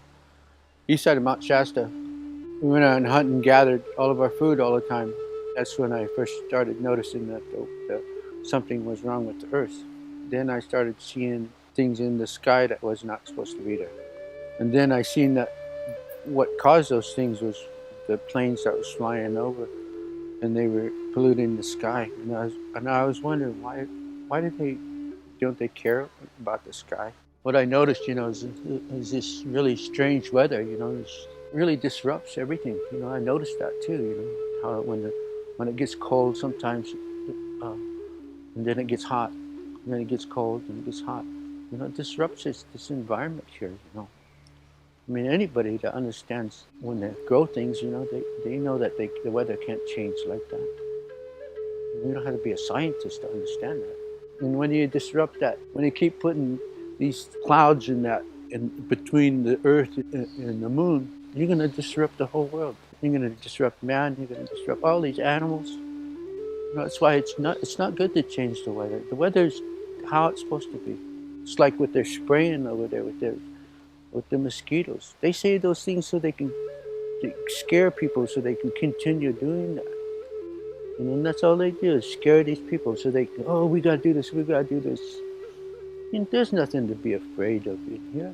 east side of Mount Shasta. We went out and hunted and gathered all of our food all the time. That's when I first started noticing that something was wrong with the earth. Then I started seeing things in the sky that was not supposed to be there. And then I seen that what caused those things was the planes that was flying over, and they were polluting the sky. And I was wondering why don't they care about the sky? What I noticed, you know, is this really strange weather. You know, it really disrupts everything. You know, I noticed that too. You know, how when it gets cold sometimes. And then it gets hot, and then it gets cold, and it gets hot. You know, it disrupts this environment here, you know. I mean, anybody that understands when they grow things, you know, they know that the weather can't change like that. You don't have to be a scientist to understand that. And when you disrupt that, when you keep putting these clouds in between the earth and the moon, you're going to disrupt the whole world. You're going to disrupt man, you're going to disrupt all these animals. That's why it's not good to change the weather. The weather's how it's supposed to be. It's like what they're spraying over there with the mosquitoes. They say those things so they can scare people, so they can continue doing that. And that's all they do is scare these people, so they can, oh, we gotta do this, we gotta do this. And there's nothing to be afraid of in here.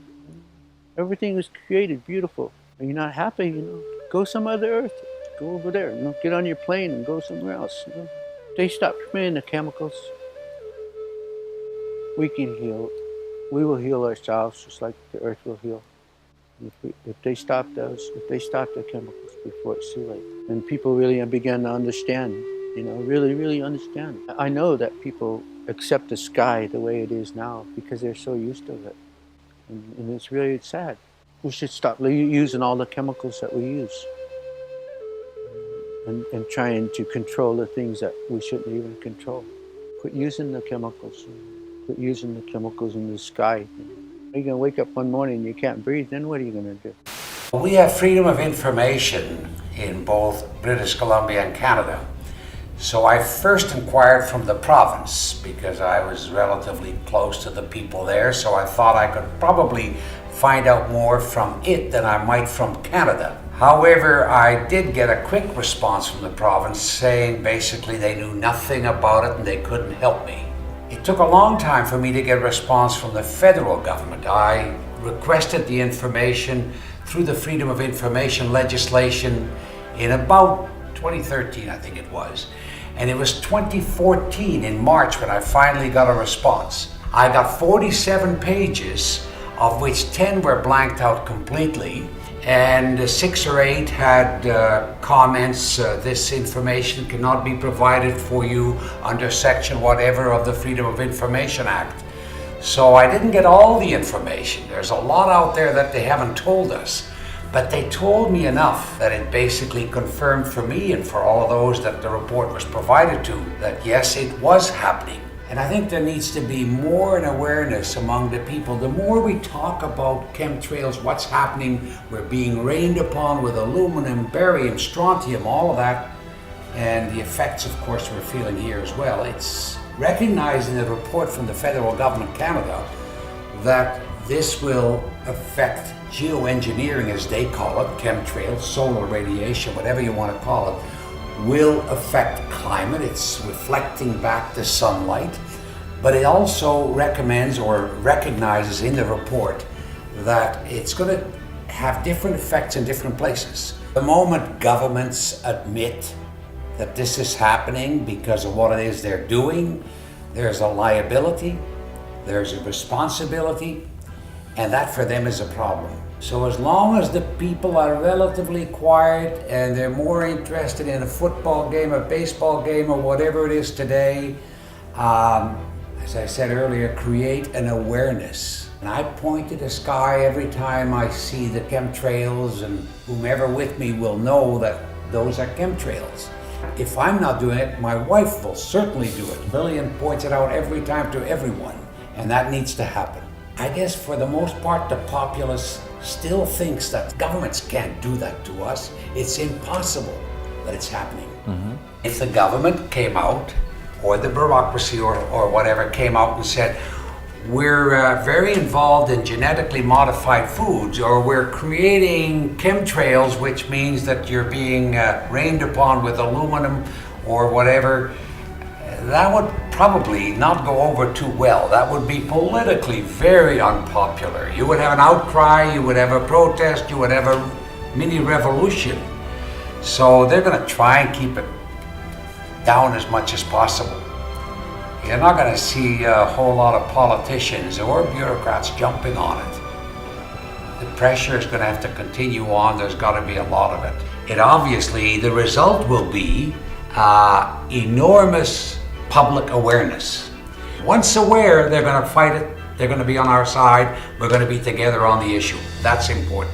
Everything was created beautiful. Are you not happy? You know, go some other earth. Go over there. You know, get on your plane and go somewhere else. You know? They stop spraying the chemicals. We can heal. We will heal ourselves just like the earth will heal. If they stop the chemicals before it's too late. And people really begin to understand, you know, really, really understand. I know that people accept the sky the way it is now because they're so used to it. And it's really sad. We should stop using all the chemicals that we use. And trying to control the things that we shouldn't even control. Quit using the chemicals. Quit using the chemicals in the sky. You're going to wake up one morning and you can't breathe, then what are you going to do? We have freedom of information in both British Columbia and Canada. So I first inquired from the province because I was relatively close to the people there, so I thought I could probably find out more from it than I might from Canada. However, I did get a quick response from the province saying basically they knew nothing about it and they couldn't help me. It took a long time for me to get a response from the federal government. I requested the information through the Freedom of Information legislation in about 2013, I think it was. And it was 2014 in March when I finally got a response. I got 47 pages, of which 10 were blanked out completely, and 6 or 8 had comments, this information cannot be provided for you under section whatever of the Freedom of Information Act. So I didn't get all the information. There's a lot out there that they haven't told us. But they told me enough that it basically confirmed for me and for all of those that the report was provided to that yes, it was happening. And I think there needs to be more an awareness among the people. The more we talk about chemtrails, what's happening, we're being rained upon with aluminum, barium, strontium, all of that, and the effects, of course, we're feeling here as well. It's recognizing the report from the federal government, Canada, that this will affect geoengineering, as they call it, chemtrails, solar radiation, whatever you want to call it, will affect climate. It's reflecting back the sunlight, but it also recommends or recognizes in the report that it's going to have different effects in different places. The moment governments admit that this is happening because of what it is they're doing, there's a liability, there's a responsibility, and that for them is a problem. So as long as the people are relatively quiet and they're more interested in a football game, a baseball game, or whatever it is today, as I said earlier, create an awareness. And I point to the sky every time I see the chemtrails, and whomever with me will know that those are chemtrails. If I'm not doing it, my wife will certainly do it. Lillian points it out every time to everyone, and that needs to happen. I guess for the most part, the populace still thinks that governments can't do that to us. It's impossible that it's happening. Mm-hmm. If the government came out, or the bureaucracy or whatever came out and said, we're very involved in genetically modified foods, or we're creating chemtrails, which means that you're being rained upon with aluminum or whatever, that would probably not go over too well. That would be politically very unpopular. You would have an outcry, you would have a protest, you would have a mini revolution. So they're going to try and keep it down as much as possible. You're not going to see a whole lot of politicians or bureaucrats jumping on it. The pressure is going to have to continue on. There's got to be a lot of it. It obviously, the result will be enormous public awareness. Once aware, they're going to fight it. They're going to be on our side. We're going to be together on the issue. That's important.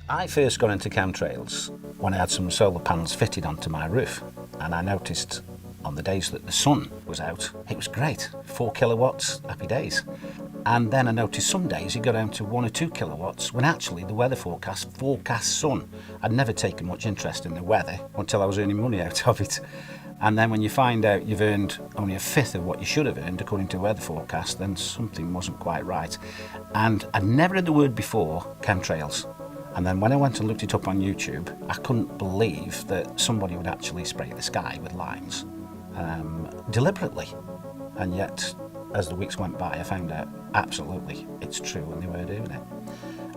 I first got into chemtrails when I had some solar panels fitted onto my roof, and I noticed on the days that the sun was out, it was great, 4 kilowatts, happy days. And then I noticed some days it got down to 1 or 2 kilowatts, when actually the weather forecast sun. I'd never taken much interest in the weather until I was earning money out of it. And then when you find out you've earned only a fifth of what you should have earned according to the weather forecast, then something wasn't quite right. And I'd never heard the word before, chemtrails. And then when I went and looked it up on YouTube, I couldn't believe that somebody would actually spray the sky with lines deliberately. And yet, as the weeks went by, I found out absolutely it's true and they were doing it.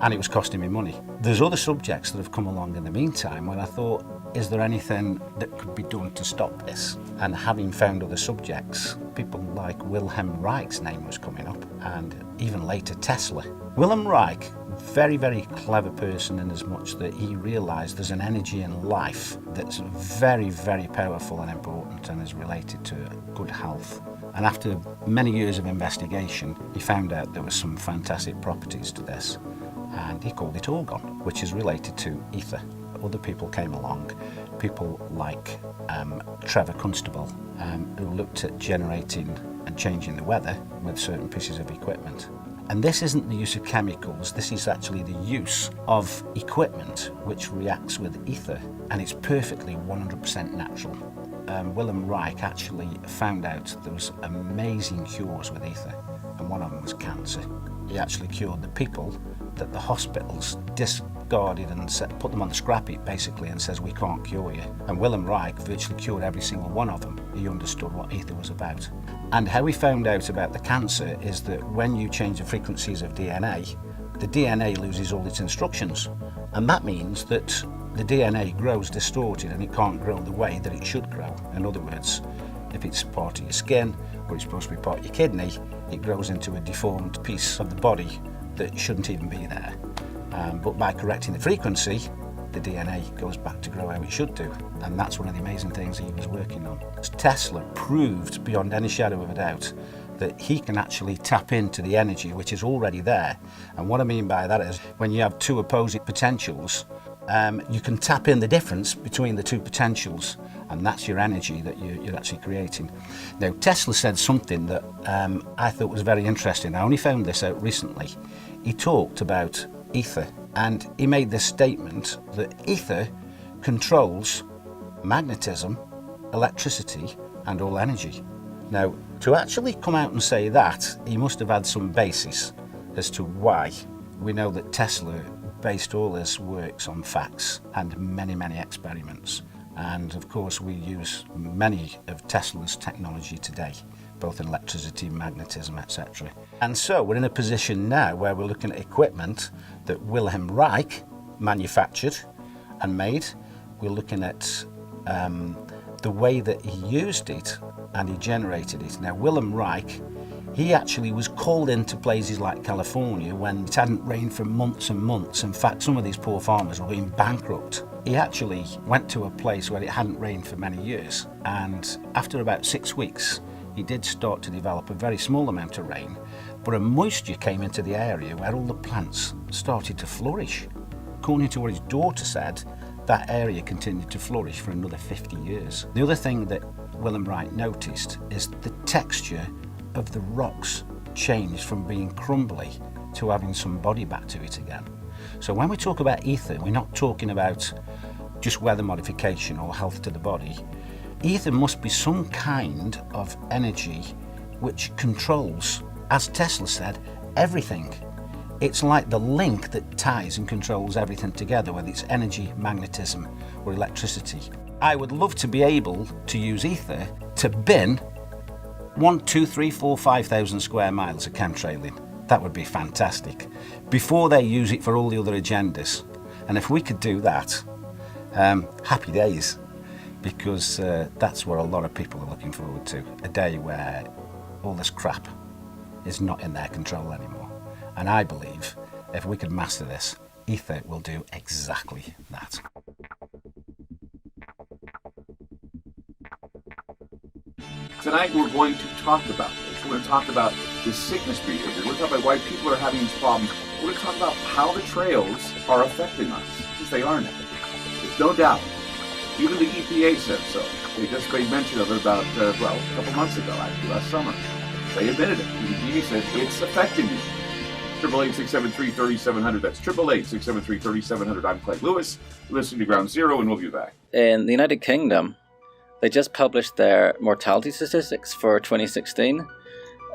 And it was costing me money. There's other subjects that have come along in the meantime when I thought, is there anything that could be done to stop this? And having found other subjects, people like Wilhelm Reich's name was coming up, and even later Tesla. Wilhelm Reich, very, very clever person in as much that he realised there's an energy in life that's very, very powerful and important and is related to good health. And after many years of investigation, he found out there were some fantastic properties to this, and he called it orgon, which is related to ether. Other people came along, people like Trevor Constable, who looked at generating and changing the weather with certain pieces of equipment. And this isn't the use of chemicals, this is actually the use of equipment which reacts with ether, and it's perfectly 100% natural. Wilhelm Reich actually found out there was amazing cures with ether, and one of them was cancer. He actually cured the people that the hospitals discarded and put them on the scrap heap basically and says, we can't cure you. And Wilhelm Reich virtually cured every single one of them. He understood what ether was about. And how he found out about the cancer is that when you change the frequencies of DNA, the DNA loses all its instructions. And that means that the DNA grows distorted and it can't grow the way that it should grow. In other words, if it's part of your skin or it's supposed to be part of your kidney, it grows into a deformed piece of the body that shouldn't even be there. But by correcting the frequency, the DNA goes back to grow how it should do. And that's one of the amazing things he was working on. Tesla proved beyond any shadow of a doubt that he can actually tap into the energy which is already there. And what I mean by that is when you have two opposing potentials, you can tap in the difference between the two potentials, and that's your energy that you're actually creating. Now, Tesla said something that I thought was very interesting. I only found this out recently. He talked about ether, and he made this statement that ether controls magnetism, electricity, and all energy. Now, to actually come out and say that, he must have had some basis as to why. We know that Tesla based all his works on facts and many, many experiments. And of course, we use many of Tesla's technology today, both in electricity, magnetism, etc. And so we're in a position now where we're looking at equipment that Wilhelm Reich manufactured and made. We're looking at the way that he used it and he generated it. Now, Wilhelm Reich, he actually was called into places like California when it hadn't rained for months and months. In fact, some of these poor farmers were going bankrupt. He actually went to a place where it hadn't rained for many years, and after about 6 weeks, he did start to develop a very small amount of rain, but a moisture came into the area where all the plants started to flourish. According to what his daughter said, that area continued to flourish for another 50 years. The other thing that Wilhelm Reich noticed is the texture of the rocks changed from being crumbly to having some body back to it again. So when we talk about ether, we're not talking about just weather modification or health to the body. Ether must be some kind of energy which controls, as Tesla said, everything. It's like the link that ties and controls everything together, whether it's energy, magnetism, or electricity. I would love to be able to use ether to bin 1, 2, 3, 4, 5,000 square miles of chemtrailing. That would be fantastic, before they use it for all the other agendas. And if we could do that, happy days, because that's what a lot of people are looking forward to, a day where all this crap is not in their control anymore. And I believe if we could master this, ether will do exactly that. Tonight we're going to talk about this. We're going to talk about the sickness behavior. We're going to talk about why people are having these problems. We're going to talk about how the trails are affecting us, because they are now. There's no doubt. Even the EPA said so. They just made mention of it about, a couple months ago, actually, last summer. They admitted it. The EPA said it's affecting you. 888-673-3700. That's 888-673-3700. I'm Clay Lewis. You're listening to Ground Zero, and we'll be back. In the United Kingdom, they just published their mortality statistics for 2016.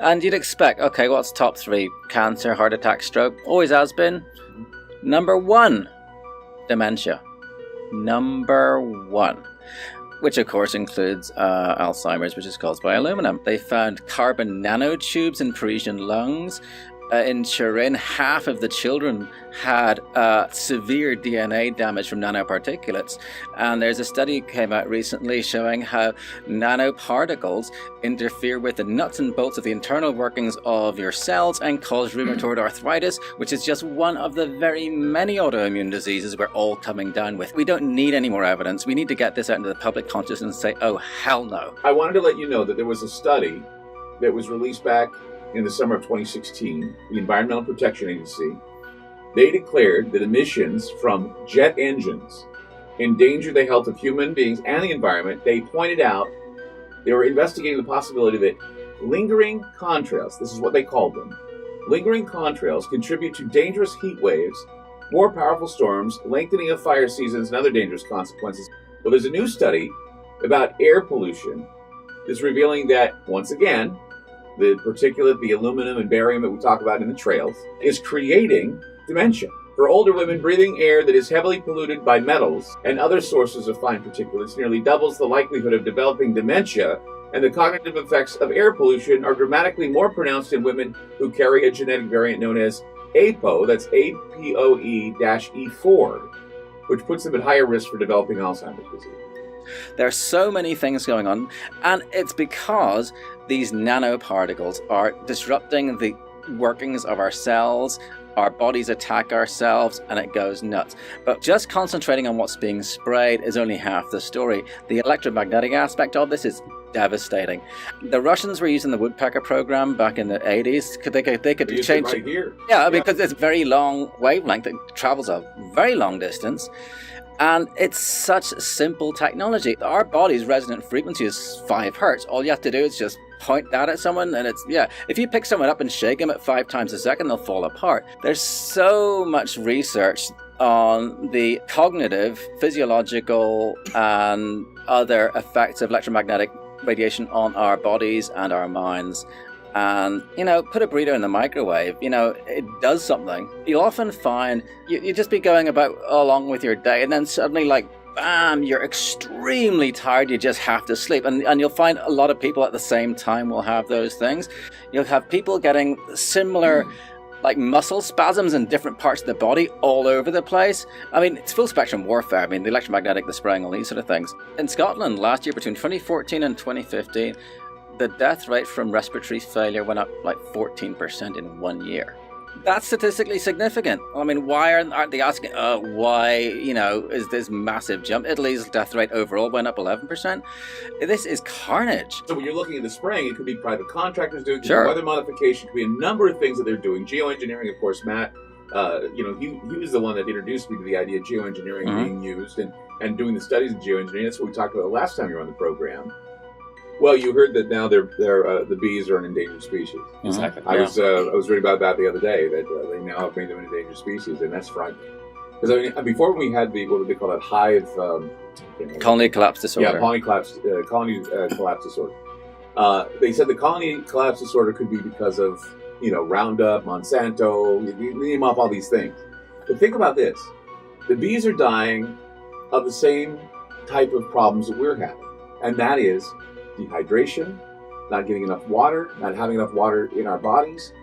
And you'd expect, okay, what's top 3? Cancer, heart attack, stroke. Always has been. Number 1, dementia. Number 1. Which of course includes Alzheimer's, which is caused by aluminum. They found carbon nanotubes in Parisian lungs. In Turin, half of the children had severe DNA damage from nanoparticulates. And there's a study that came out recently showing how nanoparticles interfere with the nuts and bolts of the internal workings of your cells and cause rheumatoid arthritis, which is just one of the very many autoimmune diseases we're all coming down with. We don't need any more evidence. We need to get this out into the public consciousness and say, oh, hell no. I wanted to let you know that there was a study that was released back in the summer of 2016, the Environmental Protection Agency. They declared that emissions from jet engines endanger the health of human beings and the environment. They pointed out they were investigating the possibility that lingering contrails, this is what they called them, lingering contrails contribute to dangerous heat waves, more powerful storms, lengthening of fire seasons, and other dangerous consequences. Well, there's a new study about air pollution that's revealing that, once again, the particulate, the aluminum and barium that we talk about in the trails, is creating dementia. For older women, breathing air that is heavily polluted by metals and other sources of fine particulates nearly doubles the likelihood of developing dementia, and the cognitive effects of air pollution are dramatically more pronounced in women who carry a genetic variant known as APOE, that's APOE-E4, which puts them at higher risk for developing Alzheimer's disease. There are so many things going on, and it's because these nanoparticles are disrupting the workings of our cells. Our bodies attack ourselves and it goes nuts. But just concentrating on what's being sprayed is only half the story. The electromagnetic aspect of this is devastating. The Russians were using the woodpecker program back in the 80s. They could change it right here. Yeah, because it's very long wavelength. It travels a very long distance. And it's such simple technology. Our body's resonant frequency is 5 hertz. All you have to do is just point that at someone and it's, if you pick someone up and shake them at 5 times a second, they'll fall apart. There's so much research on the cognitive, physiological, and other effects of electromagnetic radiation on our bodies and our minds. And, put a burrito in the microwave, it does something. You'll often find you just be going about along with your day and then suddenly bam, you're extremely tired, you just have to sleep. And you'll find a lot of people at the same time will have those things. You'll have people getting similar muscle spasms in different parts of the body all over the place. I mean, it's full spectrum warfare. I mean, the electromagnetic, the spraying, all these sort of things. In Scotland last year, between 2014 and 2015, the death rate from respiratory failure went up 14% in 1 year. That's statistically significant. I mean, why aren't they asking, why, is this massive jump? Italy's death rate overall went up 11%. This is carnage. So when you're looking at the spraying, it could be private contractors doing it, Sure. Weather modification, it could be a number of things that they're doing. Geoengineering, of course, Matt, he was the one that introduced me to the idea of geoengineering being used and doing the studies of geoengineering. That's what we talked about last time you were on the program. Well, you heard that now the bees are an endangered species. Exactly. I was reading about that the other day, that they now have made them an endangered species, and that's frightening. Because before we had what do they call that, hive colony collapse disorder. Yeah, colony collapse disorder. They said the colony collapse disorder could be because of Roundup, Monsanto. You name off all these things. But think about this: the bees are dying of the same type of problems that we're having, and that is dehydration, not getting enough water, not having enough water in our bodies,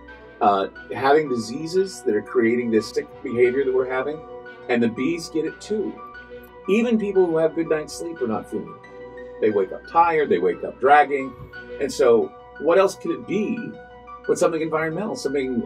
having diseases that are creating this sick behavior that we're having, and the bees get it too. Even people who have good night's sleep are not feeling it. They wake up tired, they wake up dragging, and so what else could it be but something environmental, something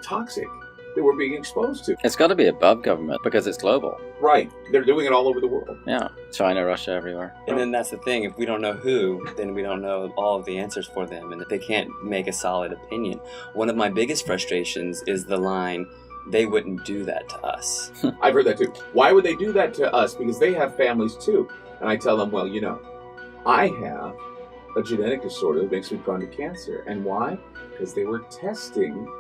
toxic that we're being exposed to? It's got to be above government because it's global. Right. They're doing it all over the world. Yeah. China, Russia, everywhere. And then that's the thing. If we don't know who, then we don't know all of the answers for them. And if they can't make a solid opinion. One of my biggest frustrations is the line, they wouldn't do that to us. I've heard that too. Why would they do that to us? Because they have families too. And I tell them, well, I have a genetic disorder that makes me prone to cancer. And why? Because they were testing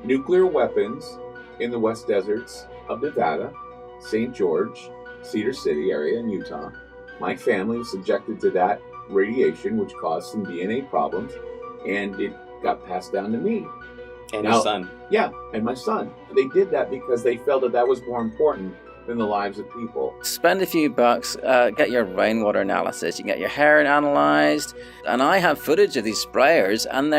nuclear weapons in the West Deserts of Nevada, St. George, Cedar City area in Utah. My family was subjected to that radiation, which caused some DNA problems, and it got passed down to me. And your son. Yeah, and my son. They did that because they felt that was more important than the lives of people. Spend a few bucks, get your rainwater analysis, you can get your hair analyzed, and I have footage of these sprayers, and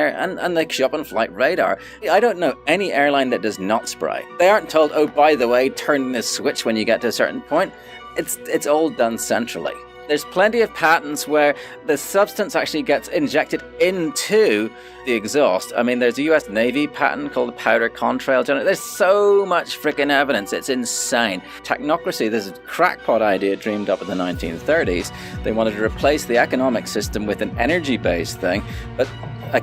they show up on flight radar. I don't know any airline that does not spray. They aren't told, oh, by the way, turn this switch when you get to a certain point. It's all done centrally. There's plenty of patents where the substance actually gets injected into the exhaust. I mean, there's a US Navy patent called the powder contrail. There's so much freaking evidence. It's insane. Technocracy, this crackpot idea dreamed up in the 1930s. They wanted to replace the economic system with an energy-based thing. But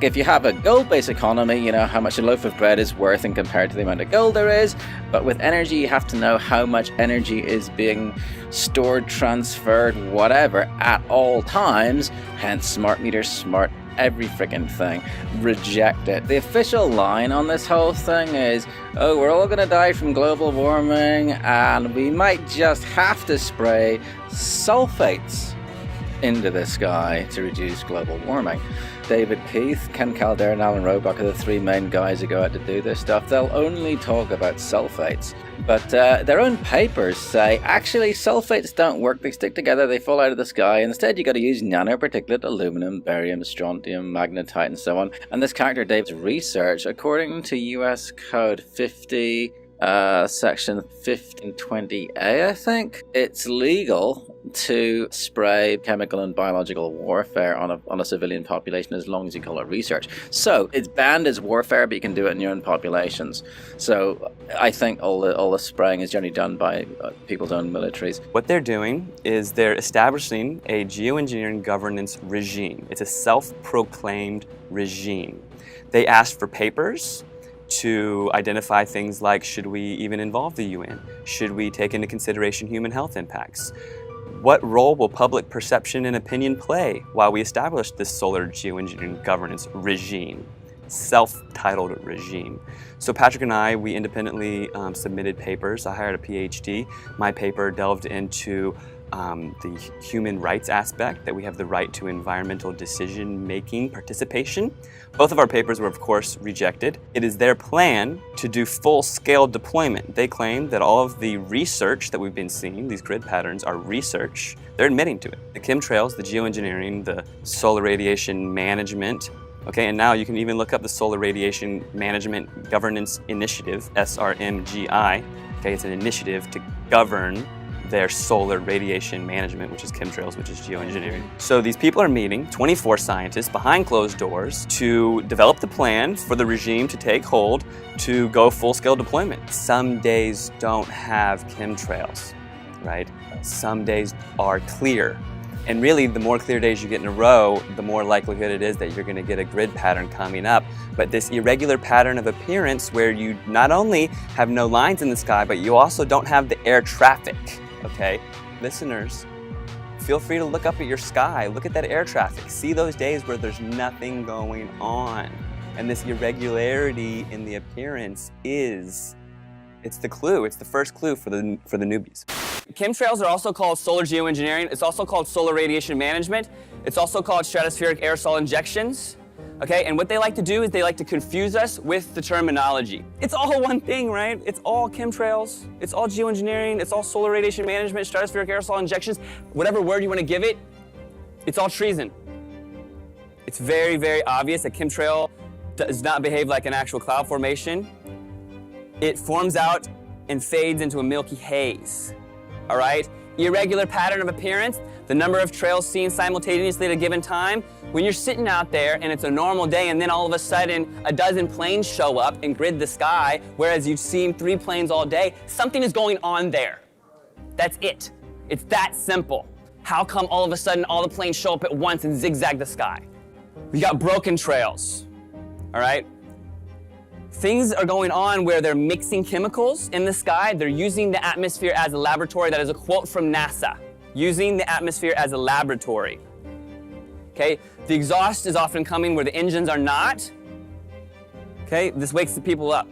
if you have a gold-based economy, you know how much a loaf of bread is worth and compared to the amount of gold there is. But with energy, you have to know how much energy is being stored, transferred, whatever, at all times. Hence, smart meters, smart every freaking thing, reject it. The official line on this whole thing is, oh, we're all gonna die from global warming and we might just have to spray sulfates into the sky to reduce global warming. David Keith, Ken Calderon, and Alan Roebuck are the three main guys who go out to do this stuff. They'll only talk about sulfates. But their own papers say, actually, sulfates don't work. They stick together, they fall out of the sky. Instead, you got to use nanoparticulate aluminum, barium, strontium, magnetite, and so on. And this character, David's research, according to US Code 50, section 1520A, I think, it's legal to spray chemical and biological warfare on a civilian population as long as you call it research. So it's banned as warfare, but you can do it in your own populations. So I think all the spraying is generally done by people's own militaries. What they're doing is they're establishing a geoengineering governance regime. It's a self-proclaimed regime. They asked for papers to identify things like, should we even involve the UN? Should we take into consideration human health impacts? What role will public perception and opinion play while we establish this solar geoengineering governance regime, self-titled regime? So Patrick and I, we independently submitted papers. I hired a PhD. My paper delved into the human rights aspect, that we have the right to environmental decision-making participation. Both of our papers were, of course, rejected. It is their plan to do full-scale deployment. They claim that all of the research that we've been seeing, these grid patterns, are research. They're admitting to it. The chemtrails, the geoengineering, the solar radiation management, okay, and now you can even look up the Solar Radiation Management Governance Initiative, SRMGI. Okay, it's an initiative to govern their solar radiation management, which is chemtrails, which is geoengineering. So these people are meeting, 24 scientists behind closed doors, to develop the plan for the regime to take hold to go full-scale deployment. Some days don't have chemtrails, right? Some days are clear. And really, the more clear days you get in a row, the more likelihood it is that you're going to get a grid pattern coming up. But this irregular pattern of appearance, where you not only have no lines in the sky, but you also don't have the air traffic. Okay, listeners, feel free to look up at your sky, look at that air traffic, see those days where there's nothing going on. And this irregularity in the appearance it's the clue, it's the first clue for the newbies. Chemtrails are also called solar geoengineering, it's also called solar radiation management, it's also called stratospheric aerosol injections. Okay, and what they like to do is they like to confuse us with the terminology. It's all one thing, right? It's all chemtrails, it's all geoengineering, it's all solar radiation management, stratospheric aerosol injections, whatever word you want to give it, it's all treason. It's very, very obvious that chemtrail does not behave like an actual cloud formation. It forms out and fades into a milky haze, all right? Irregular pattern of appearance, the number of trails seen simultaneously at a given time. When you're sitting out there and it's a normal day and then all of a sudden a dozen planes show up and grid the sky, whereas you've seen 3 planes all day, something is going on there. That's it. It's that simple. How come all of a sudden all the planes show up at once and zigzag the sky? We got broken trails, all right? Things are going on where they're mixing chemicals in the sky. They're using the atmosphere as a laboratory. That is a quote from NASA. Using the atmosphere as a laboratory. Okay, the exhaust is often coming where the engines are not. Okay, this wakes the people up.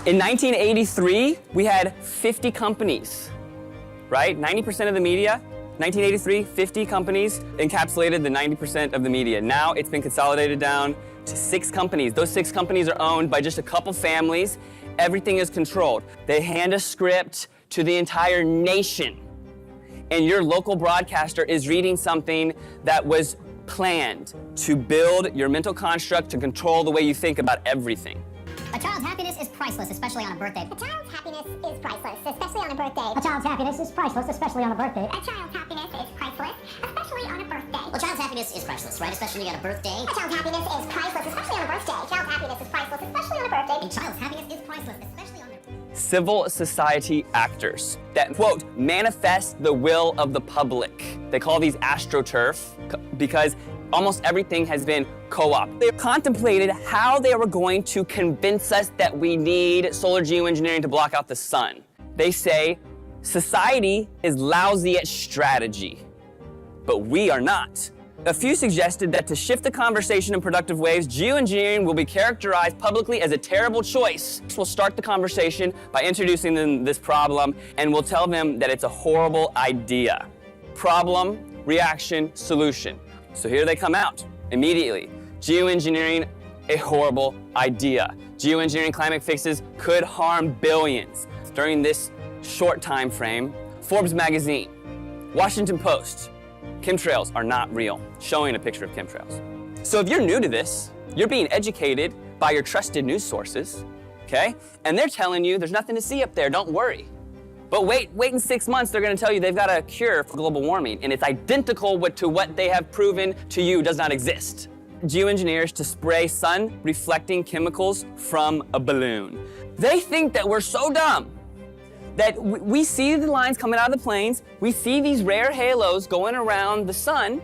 In 1983, we had 50 companies, right? 90% of the media. 1983, 50 companies encapsulated the 90% of the media. Now it's been consolidated down to 6 companies. Those 6 companies are owned by just a couple families. Everything is controlled. They hand a script to the entire nation. And your local broadcaster is reading something that was planned to build your mental construct to control the way you think about everything. A child's happiness is priceless, especially on a birthday. A child's happiness is priceless, especially on a birthday. A child's happiness is priceless, especially on a birthday. A child's happiness is priceless, especially on a birthday. Well, a child's happiness is priceless, right? Especially on a birthday. A child's happiness is priceless, especially on a birthday. A child's happiness is priceless, especially on a birthday. A child's happiness is priceless, especially on a birthday. Civil society actors that, quote, manifest the will of the public. They call these astroturf because almost everything has been co-opted. They contemplated how they were going to convince us that we need solar geoengineering to block out the sun. They say society is lousy at strategy, but we are not. A few suggested that to shift the conversation in productive ways, geoengineering will be characterized publicly as a terrible choice. We'll start the conversation by introducing them this problem, and we'll tell them that it's a horrible idea. Problem, reaction, solution. So here they come out immediately. Geoengineering, a horrible idea. Geoengineering climate fixes could harm billions. During this short time frame, Forbes magazine, Washington Post, chemtrails are not real, showing a picture of chemtrails. So if you're new to this, you're being educated by your trusted news sources, okay? And they're telling you there's nothing to see up there, don't worry. But wait in 6 months, they're gonna tell you they've got a cure for global warming, and it's identical to what they have proven to you does not exist. Geoengineers to spray sun-reflecting chemicals from a balloon. They think that we're so dumb that we see the lines coming out of the planes, we see these rare halos going around the sun,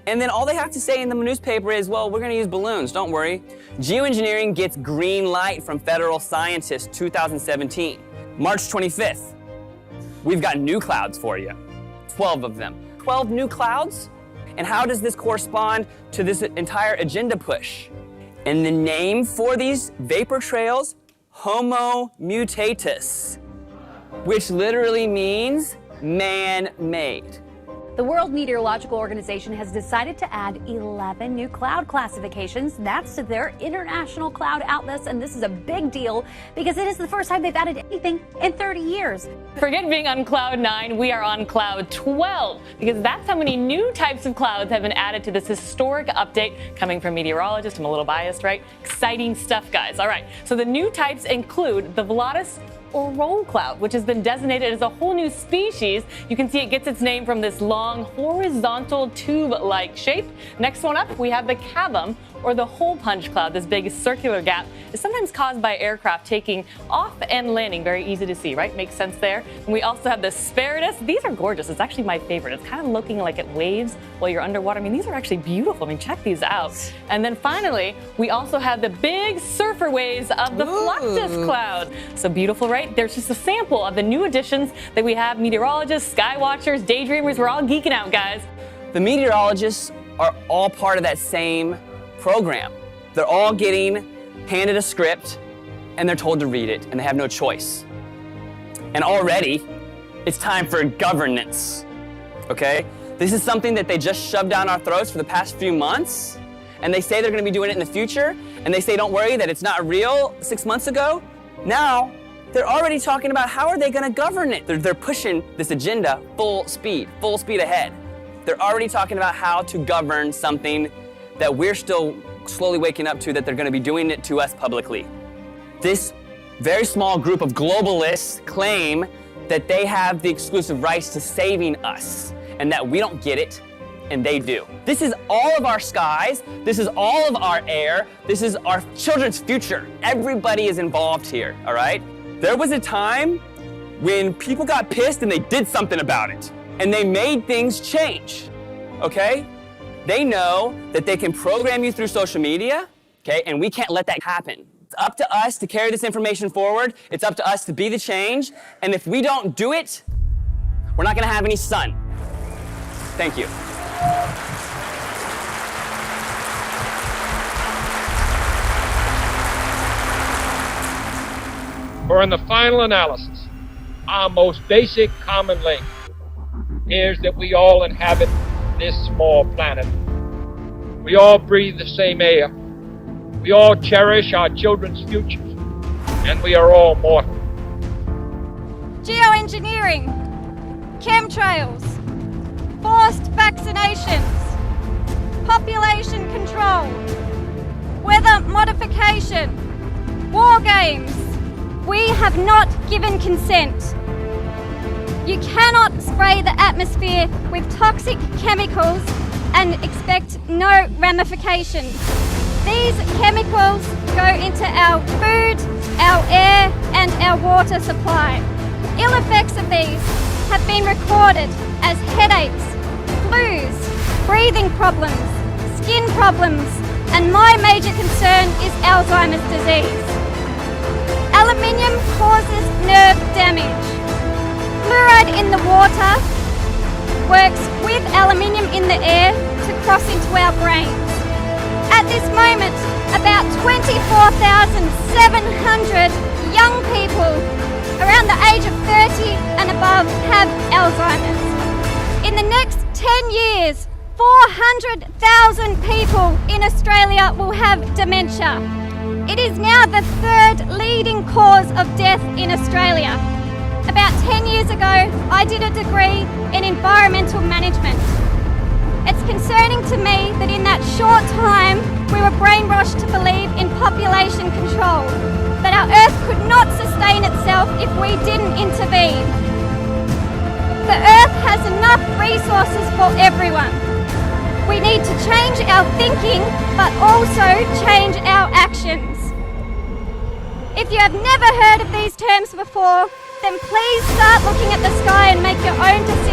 and then all they have to say in the newspaper is, well, we're gonna use balloons, don't worry. Geoengineering gets green light from federal scientists, 2017. March 25th, we've got new clouds for you, 12 of them. 12 new clouds? And how does this correspond to this entire agenda push? And the name for these vapor trails, Homo mutatus, which literally means man-made. The World Meteorological Organization has decided to add 11 new cloud classifications. That's to their international cloud atlas, and this is a big deal because it is the first time they've added anything in 30 years. Forget being on cloud 9, we are on cloud 12 because that's how many new types of clouds have been added to this historic update coming from meteorologists. I'm a little biased, right? Exciting stuff, guys. All right, so the new types include the Volatus or roll cloud, which has been designated as a whole new species. You can see it gets its name from this long horizontal tube-like shape. Next one up, we have the cavum, or the hole punch cloud. This big circular gap is sometimes caused by aircraft taking off and landing. Very easy to see, right? Makes sense there. And we also have the spiritus. These are gorgeous. It's actually my favorite. It's kind of looking like it waves while you're underwater. I mean, these are actually beautiful. I mean, check these out. And then finally, we also have the big surfer waves of the Fluctus cloud. So beautiful, right? There's just a sample of the new additions that we have. Meteorologists, sky watchers, daydreamers, we're all geeking out, guys. The meteorologists are all part of that same program. They're all getting handed a script and they're told to read it and they have no choice. And already it's time for governance, okay? This is something that they just shoved down our throats for the past few months, and they say they're gonna be doing it in the future, and they say don't worry that it's not real 6 months ago. Now they're already talking about how are they gonna govern it. They're pushing this agenda full speed ahead. They're already talking about how to govern something that we're still slowly waking up to, that they're gonna be doing it to us publicly. This very small group of globalists claim that they have the exclusive rights to saving us and that we don't get it and they do. This is all of our skies, this is all of our air, this is our children's future. Everybody is involved here, all right? There was a time when people got pissed and they did something about it and they made things change, okay? They know that they can program you through social media, okay, and we can't let that happen. It's up to us to carry this information forward. It's up to us to be the change. And if we don't do it, we're not gonna have any sun. Thank you. For in the final analysis, our most basic common link is that we all inhabit this small planet. We all breathe the same air. We all cherish our children's futures, and we are all mortal. Geoengineering, chemtrails, forced vaccinations, population control, weather modification, war games. We have not given consent. You cannot spray the atmosphere with toxic chemicals and expect no ramifications. These chemicals go into our food, our air, and our water supply. Ill effects of these have been recorded as headaches, flus, breathing problems, skin problems, and my major concern is Alzheimer's disease. Aluminium causes nerve damage. Fluoride in the water works with aluminium in the air to cross into our brains. At this moment, about 24,700 young people around the age of 30 and above have Alzheimer's. In the next 10 years, 400,000 people in Australia will have dementia. It is now the third leading cause of death in Australia. About 10 years ago, I did a degree in environmental management. It's concerning to me that in that short time, we were brainwashed to believe in population control, that our Earth could not sustain itself if we didn't intervene. The Earth has enough resources for everyone. We need to change our thinking, but also change our actions. If you have never heard of these terms before, then please start looking at the sky and make your own decisions.